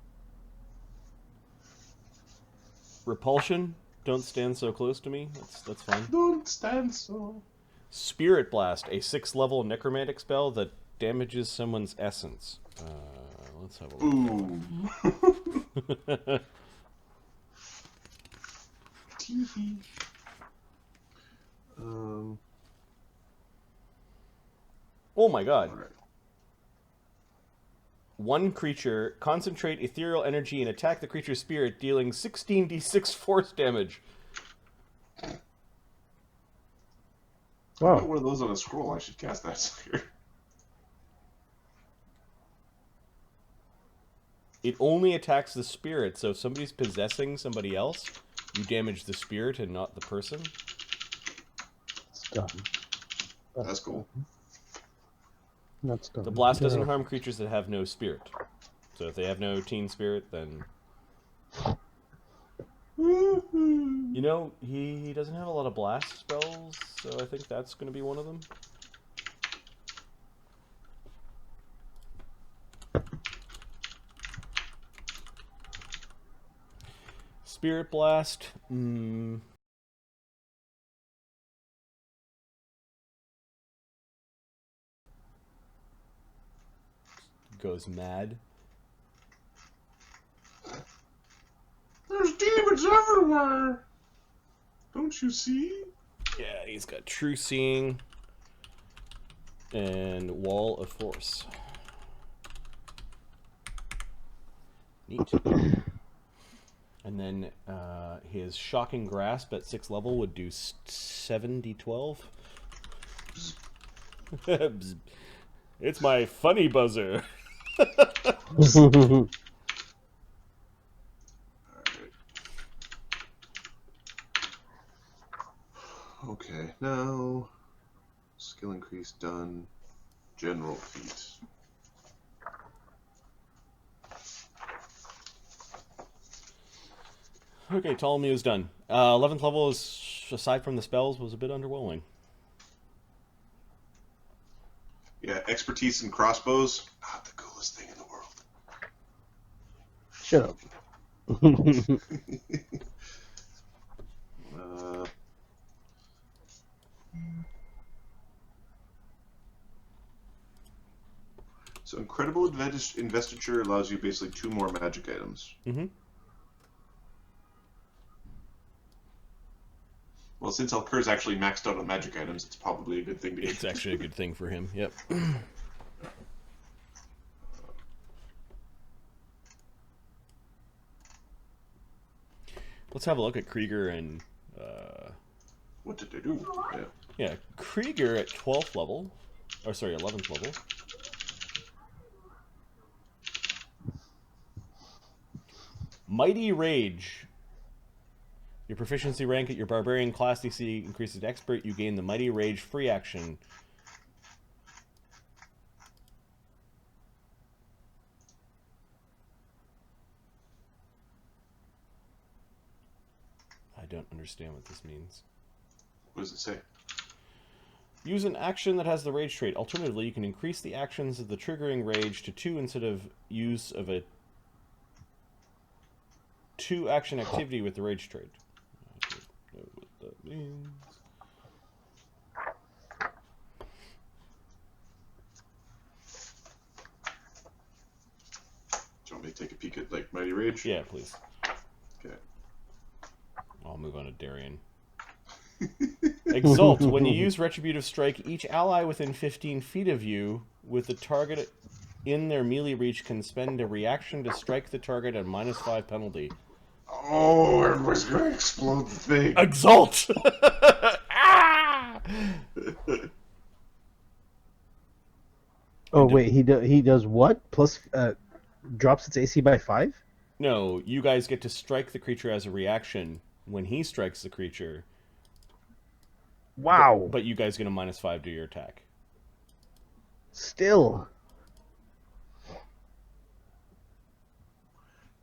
Repulsion. Don't stand so close to me. That's fine. Don't stand so. Spirit Blast, a 6th level necromantic spell that damages someone's essence. Let's have a look. Ooh. Oh my god. Right. 1 creature, concentrate ethereal energy and attack the creature's spirit, dealing 16d6 force damage. Wow. I got one of those on a scroll. I should cast that here. It only attacks the spirit, so if somebody's possessing somebody else, you damage the spirit and not the person. It's done. That's cool. That's done. The blast doesn't harm creatures that have no spirit. So if they have no teen spirit, then... You know, he doesn't have a lot of blast spells, so I think that's going to be one of them. Spirit Blast. Goes mad. There's demons everywhere! Don't you see? Yeah, he's got True Seeing and Wall of Force. Neat. And then his Shocking Grasp at 6th level would do 7d12. It's my funny buzzer. Okay, now skill increase done. General feat. Okay, Ptolemy is done. 11th level is, aside from the spells, was a bit underwhelming. Yeah, expertise in crossbows. Not the coolest thing in the world. Shut up. So incredible investiture allows you basically 2 more magic items. Mm-hmm. Well, since Alkur's actually maxed out on magic items, it's probably a good thing to It's actually a good thing for him, yep. Let's have a look at Krieger and... What did they do? Yeah, Krieger at 12th level. Or sorry, 11th level. Mighty Rage. Your proficiency rank at your Barbarian class DC increases to Expert. You gain the Mighty Rage free action. I don't understand what this means. What does it say? Use an action that has the Rage trait. Alternatively, you can increase the actions of the triggering Rage to 2 instead of use of a 2-action activity with the Rage trait. I don't know what that means. rage? Yeah, please. Okay. I'll move on to Darian. Exalt. When you use Retributive Strike, each ally within 15 feet of you with the target in their melee reach can spend a reaction to strike the target at -5 penalty. Oh, everybody's gonna explode the thing. Exalt! Ah! Oh wait, he does what? Plus drops its AC by 5? No, you guys get to strike the creature as a reaction when he strikes the creature. Wow. But you guys get a -5 to your attack. Still.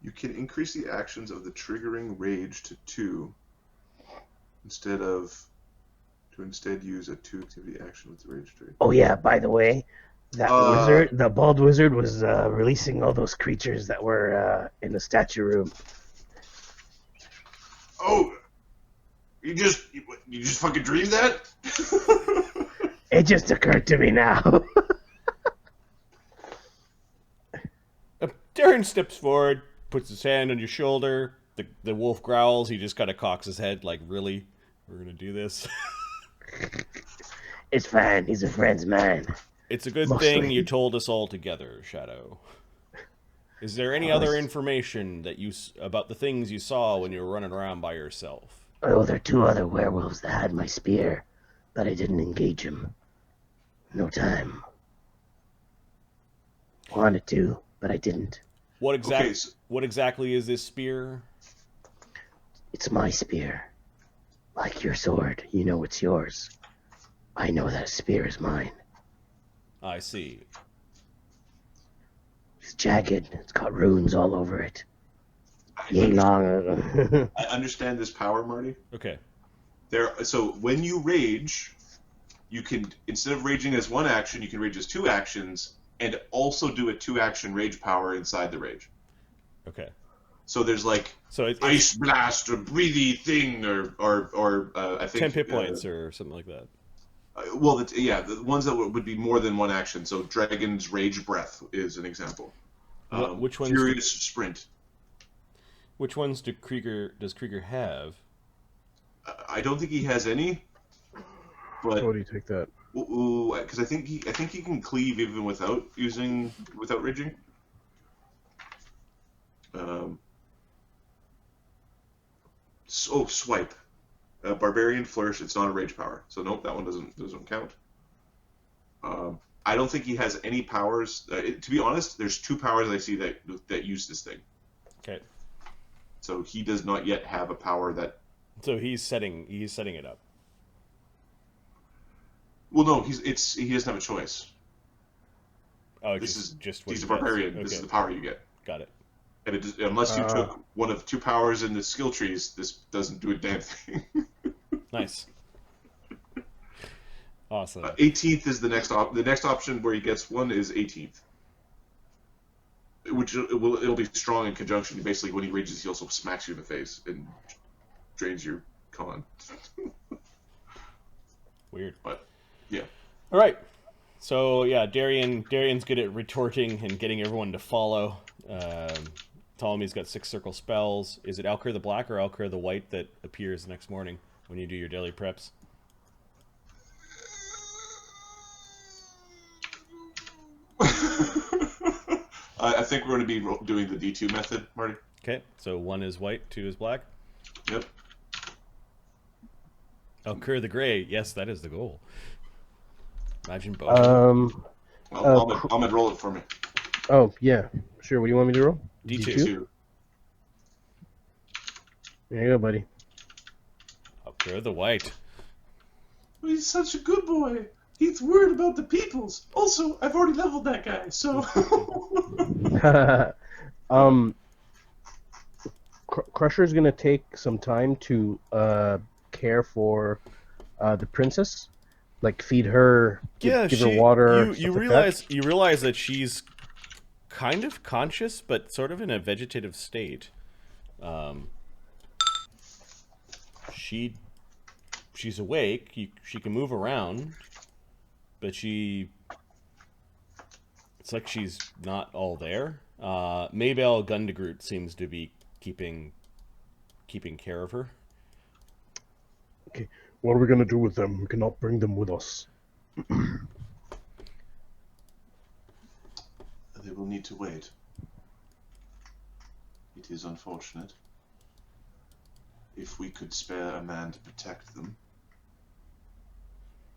You can increase the actions of the triggering rage to 2 instead use a 2 activity action with the rage trait. Oh yeah, by the way, that the bald wizard was releasing all those creatures that were in the statue room. Oh, you just fucking dreamed that? It just occurred to me now. Darren steps forward, puts his hand on your shoulder. The wolf growls. He just kind of cocks his head like, really? We're going to do this? It's fine. He's a friend's man. It's a good Mostly. thing you told us all together, Shadow. Is there any other information that about the things you saw when you were running around by yourself? Oh, there are 2 other werewolves that had my spear, but I didn't engage them. No time. Wanted to, but I didn't. What Okay, so- exactly is this spear? It's my spear. Like your sword, you know it's yours. I know that spear is mine. I see. It's jagged. It's got runes all over it. Yay long. I understand this power, Marty. Okay. So when you rage, you can, instead of raging as 1 action, you can rage as 2 actions, and also do a 2-action rage power inside the rage. Okay. So there's like ice blast or breathy thing or I think 10 hit points or something like that. The ones that would be more than 1 action. So Dragon's Rage Breath is an example. Which ones? Furious Sprint. Which ones does Krieger have? I don't think he has any. But How do you take that? because I think he can cleave even without raging. Swipe. Barbarian Flourish. It's not a rage power, so nope, that one doesn't count. I don't think he has any powers. To be honest, there's 2 powers I see that use this thing. Okay. So he does not yet have a power that. So he's setting it up. Well, no, he doesn't have a choice. Oh, He's what a barbarian. Okay. This is the power you get. Got it. And unless you took one of 2 powers in the skill trees, this doesn't do a damn thing. Nice. Awesome. 18th is the next the next option where he gets 1 is 18th, which it'll be strong in conjunction. Basically, when he rages, he also smacks you in the face and drains your con. Weird. But yeah. All right. So yeah, Darian's good at retorting and getting everyone to follow. Ptolemy's got 6 circle spells. Is it Alkur the Black or Alkur the White that appears next morning when you do your daily preps? I think we're going to be doing the D2 method, Marty. Okay, so 1 is white, 2 is black. Yep. Alkur the Gray. Yes, that is the goal. Imagine both. Ahmed, roll it for me. Oh yeah, sure. What do you want me to roll? D2. There you go, buddy. Alkur the White. He's such a good boy. He's worried about the peoples. Also, I've already leveled that guy, so. Crusher's gonna take some time to care for the princess, like feed her, give her water. You realize that she's kind of conscious, but sort of in a vegetative state. She's awake. She can move around, but it's It's like she's not all there. Maybell Gundegroot seems to be keeping care of her. Okay, what are we gonna do with them? We cannot bring them with us. They will need to wait. It is unfortunate. If we could spare a man to protect them.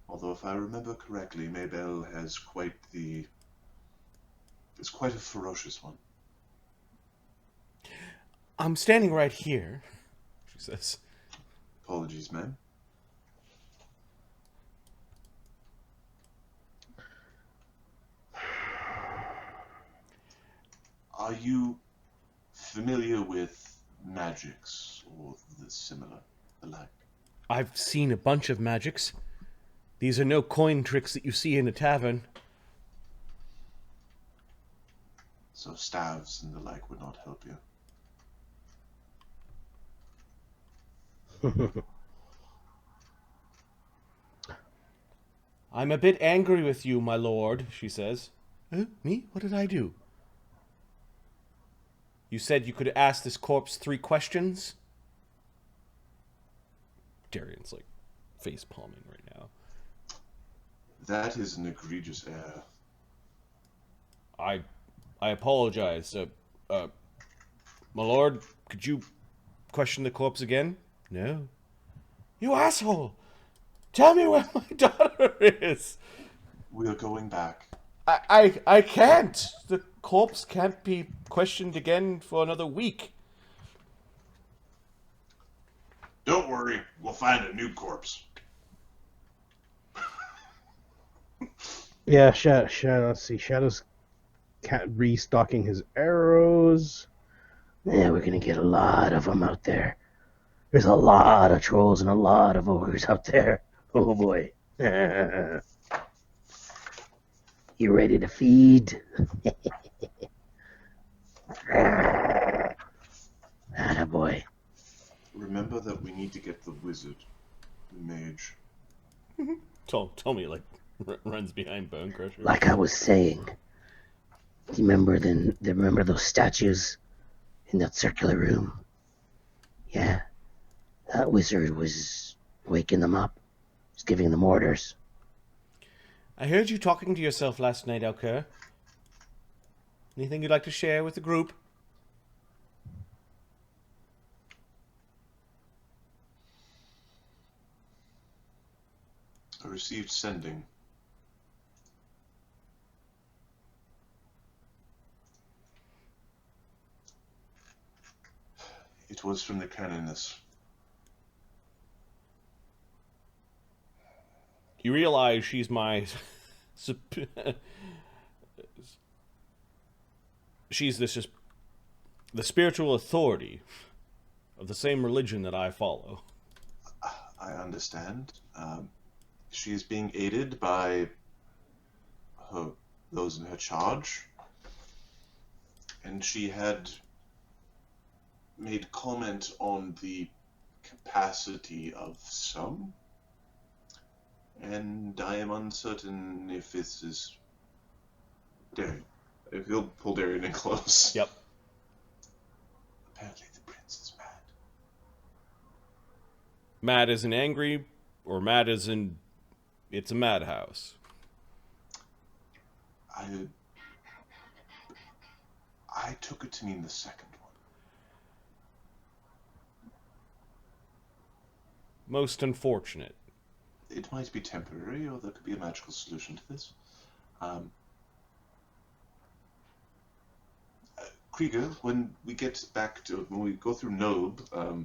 Although, if I remember correctly, Maybell has quite a ferocious one. I'm standing right here, she says. Apologies, ma'am. Are you familiar with magics or the like? I've seen a bunch of magics. These are no coin tricks that you see in a tavern. So staves and the like would not help you. I'm a bit angry with you, my lord, she says. Me? What did I do? You said you could ask this corpse 3 questions? Darian's like face palming right now. That is an egregious error. I apologize. My lord, could you question the corpse again? No. You asshole! Tell me where my daughter is! We are going back. I can't! The corpse can't be questioned again for another week. Don't worry, we'll find a new corpse. Yeah, Shadow. Let's see. Shadow's restocking his arrows. Yeah, we're gonna get a lot of them out there. There's a lot of trolls and a lot of ogres out there. Oh boy. You ready to feed? Attaboy. Remember that we need to get the wizard, the mage. Ptolemy like runs behind Bone Crusher. Like I was saying, do you remember those statues in that circular room? Yeah, that wizard was waking them up, just giving them orders. I heard you talking to yourself last night, Alkur. Anything you'd like to share with the group? I received sending. It was from the Canoness. You realize she's my... she's the spiritual authority of the same religion that I follow. I understand. She is being aided by those in her charge. And she had made comment on the capacity of some. And I am uncertain if this is Darian. If he'll pull Darian in close. Yep. Apparently the prince is mad. Mad as in angry, or mad as in it's a madhouse? I took it to mean the second one. Most unfortunate. It might be temporary, or there could be a magical solution to this. Krieger, when we go through Nob, I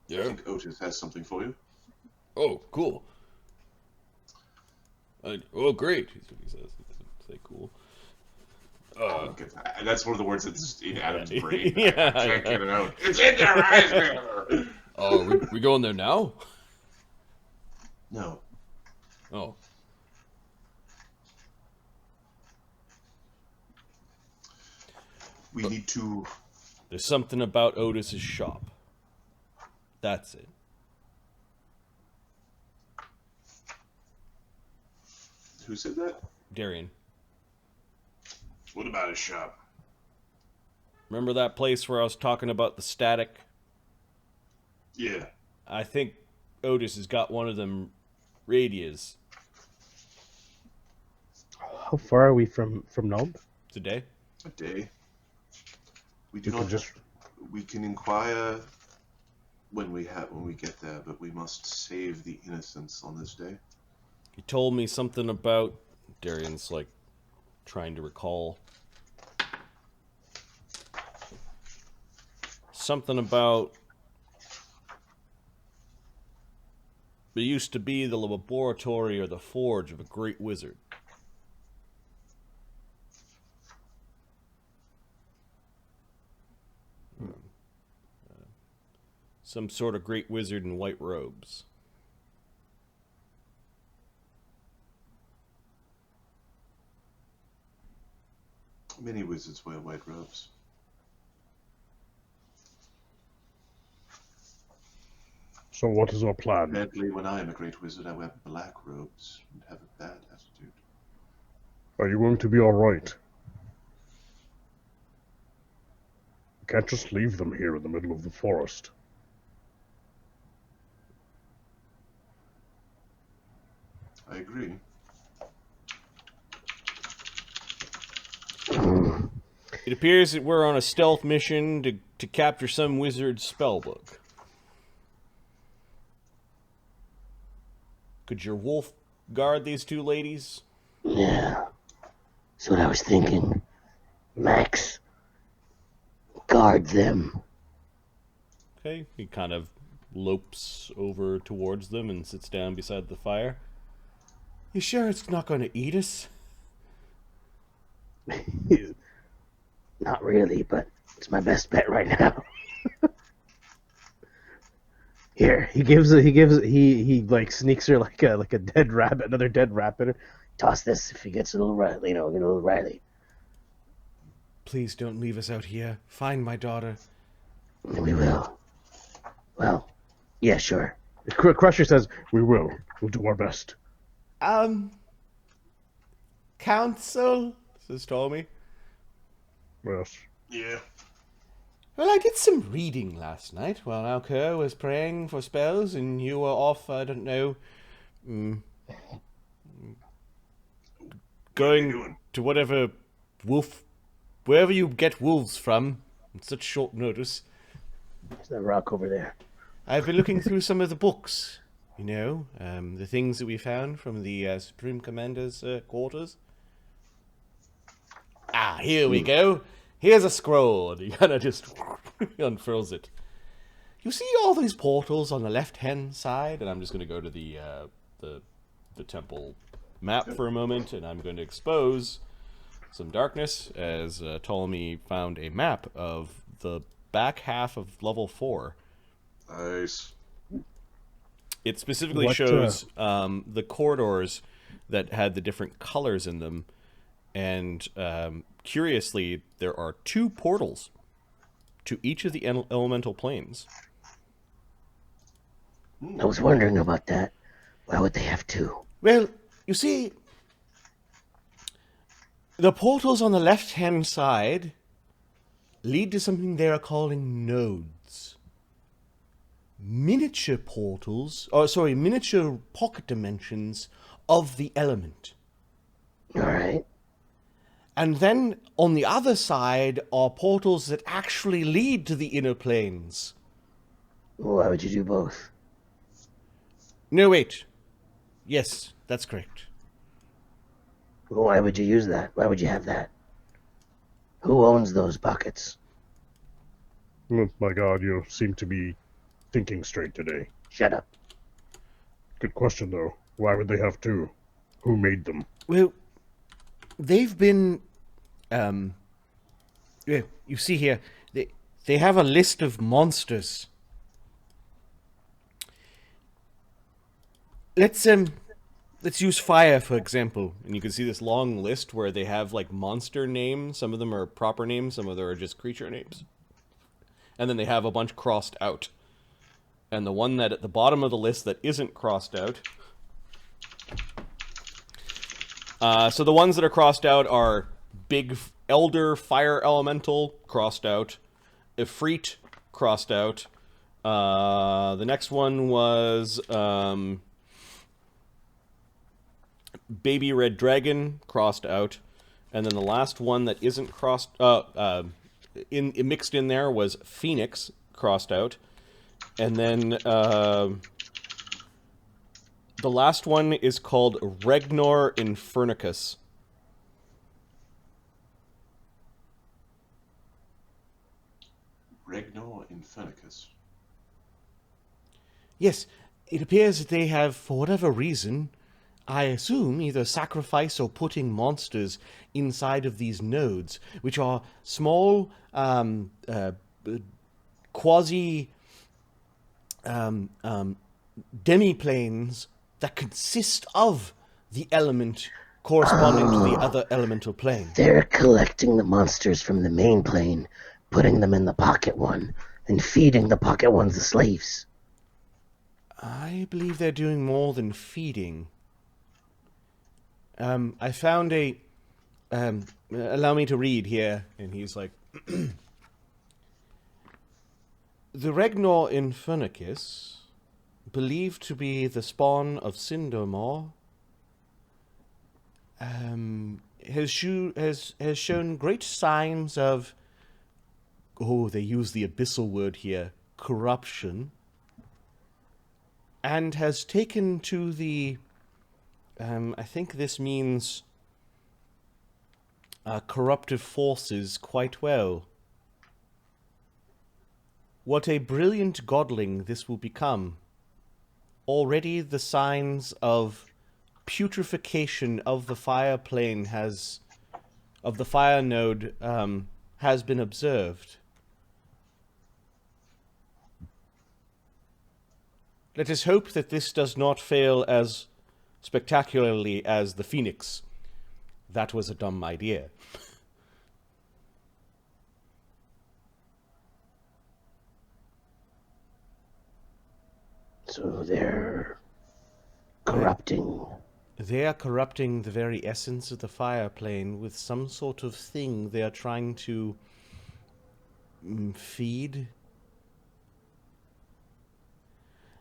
think Otis has something for you. Oh, cool. Oh, great. He says. He doesn't say cool. That's one of the words that's in Adam's brain. Yeah, I can't get it out. It's in your eyes, man! Oh, we going there now? No. Oh. We need to... There's something about Otis's shop. That's it. Who said that? Darian. What about his shop? Remember that place where I was talking about the static? Yeah. I think Otis has got one of them radios. How far are we from Nulb? Today? A day. We do We not can just. We can inquire when we get there, but we must save the innocents on this day. He told me something about... Darian's, like, trying to recall. Something about... It used to be the laboratory or the forge of a great wizard. Some sort of great wizard in white robes. Many wizards wear white robes. So what is our plan? Apparently, when I am a great wizard, I wear black robes and have a bad attitude. Are you going to be alright? We can't just leave them here in the middle of the forest. I agree. It appears that we're on a stealth mission to capture some wizard's spellbook. Could your wolf guard these two ladies? Yeah. That's what I was thinking. Max, guard them. Okay, he kind of lopes over towards them and sits down beside the fire. You sure it's not going to eat us? Not really, but it's my best bet right now. Here, He like sneaks her like a dead rabbit, another dead rabbit. toss this if he gets a little riley, get a little riley. Please don't leave us out here. Find my daughter. We will. Well, yeah, sure. Crusher says, We will. We'll do our best. Council, says Ptolemy. Yes. Yeah. Well, I did some reading last night while Alkur was praying for spells and you were off, I don't know, going to whatever wherever you get wolves from on such short notice. There's that rock over there. I've been looking through some of the books, the things that we found from the Supreme Commander's quarters. Ah, here we go. Here's a scroll. And he kind of just unfurls it. You see all these portals on the left-hand side? And I'm just going to go to the temple map for a moment, and I'm going to expose some darkness as Ptolemy found a map of the back half of level 4. Nice. It specifically shows the corridors that had the different colors in them. And curiously, there are 2 portals to each of the elemental planes. I was wondering about that. Why would they have 2? Well, you see, the portals on the left-hand side lead to something they are calling nodes. Miniature miniature pocket dimensions of the element. All right. And then on the other side are portals that actually lead to the inner planes. Why would you do both? No, wait. Yes, that's correct. Why would you use that? Why would you have that? Who owns those buckets? Oh, my God, you seem to be thinking straight today. Shut up. Good question, though. Why would they have 2? Who made them? Well, they've been... you see here, they have a list of monsters. Let's use fire, for example. And you can see this long list where they have, like, monster names. Some of them are proper names, some of them are just creature names. And then they have a bunch crossed out. And the one that at the bottom of the list that isn't crossed out... so the ones that are crossed out are big elder fire elemental, crossed out. Ifrit, crossed out. The next one was baby red dragon, crossed out. And then the last one that isn't crossed, mixed in there was phoenix, crossed out. And then the last one is called Regnor Infernicus. Regnor Infernicus. Yes, it appears that they have, for whatever reason, I assume either sacrifice or putting monsters inside of these nodes, which are small, quasi demiplanes that consist of the element corresponding to the other elemental plane. They're collecting the monsters from the main plane, putting them in the pocket one, and feeding the pocket ones the slaves. I believe they're doing more than feeding. I found a... allow me to read here. And he's like... The Regnor Infernicus, believed to be the spawn of Sindomor, has shown great signs of... Oh, they use the abyssal word here. Corruption. And has taken to the... I think this means corruptive forces quite well. What a brilliant godling this will become. Already the signs of putrefaction of the fire plane of the fire node has been observed. Let us hope that this does not fail as spectacularly as the Phoenix. That was a dumb idea. So they're corrupting. They are corrupting the very essence of the fire plane with some sort of thing they are trying to feed.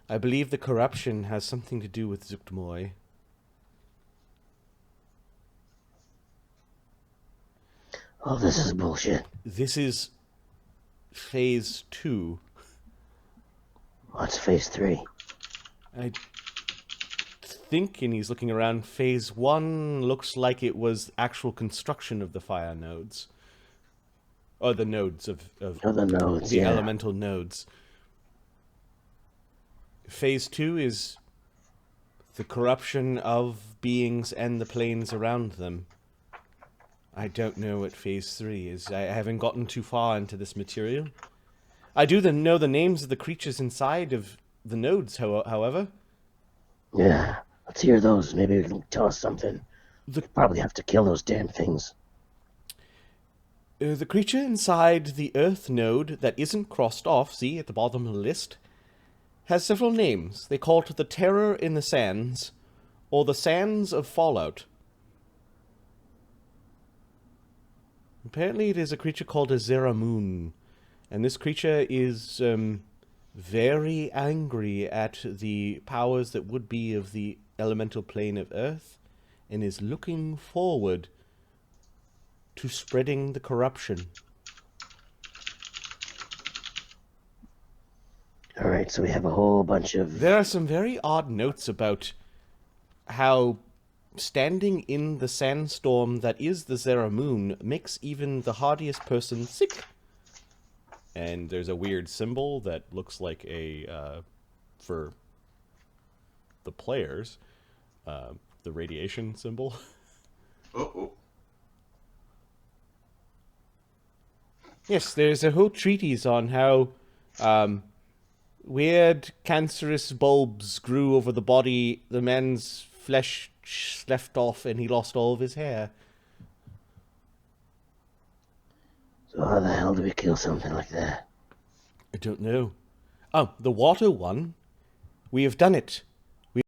I believe the corruption has something to do with Zuktmoy. Oh, this is bullshit. This is phase 2. What's phase 3? I think, and he's looking around, phase 1 looks like it was actual construction of the fire nodes. Or the nodes of the nodes, the yeah. elemental nodes. Phase 2 is the corruption of beings and the planes around them. I don't know what phase 3 is. I haven't gotten too far into this material. I do know the names of the creatures inside of the nodes, however. Yeah, let's hear those. Maybe we can tell us something. We probably have to kill those damn things. The creature inside the Earth node that isn't crossed off, see, at the bottom of the list, has several names. They call it the Terror in the Sands, or the Sands of Fallout. Apparently it is a creature called a Zeramoon, and this creature is very angry at the powers that would be of the elemental plane of Earth, and is looking forward to spreading the corruption. Alright, so we have a whole bunch of... There are some very odd notes about how standing in the sandstorm that is the Zeramoon makes even the hardiest person sick. And there's a weird symbol that looks like a, for the players, the radiation symbol. Uh-oh. Yes, there's a whole treatise on how weird cancerous bulbs grew over the body. The man's flesh left off and he lost all of his hair. So how the hell do we kill something like that? I don't know. Oh, the water one. We have done it.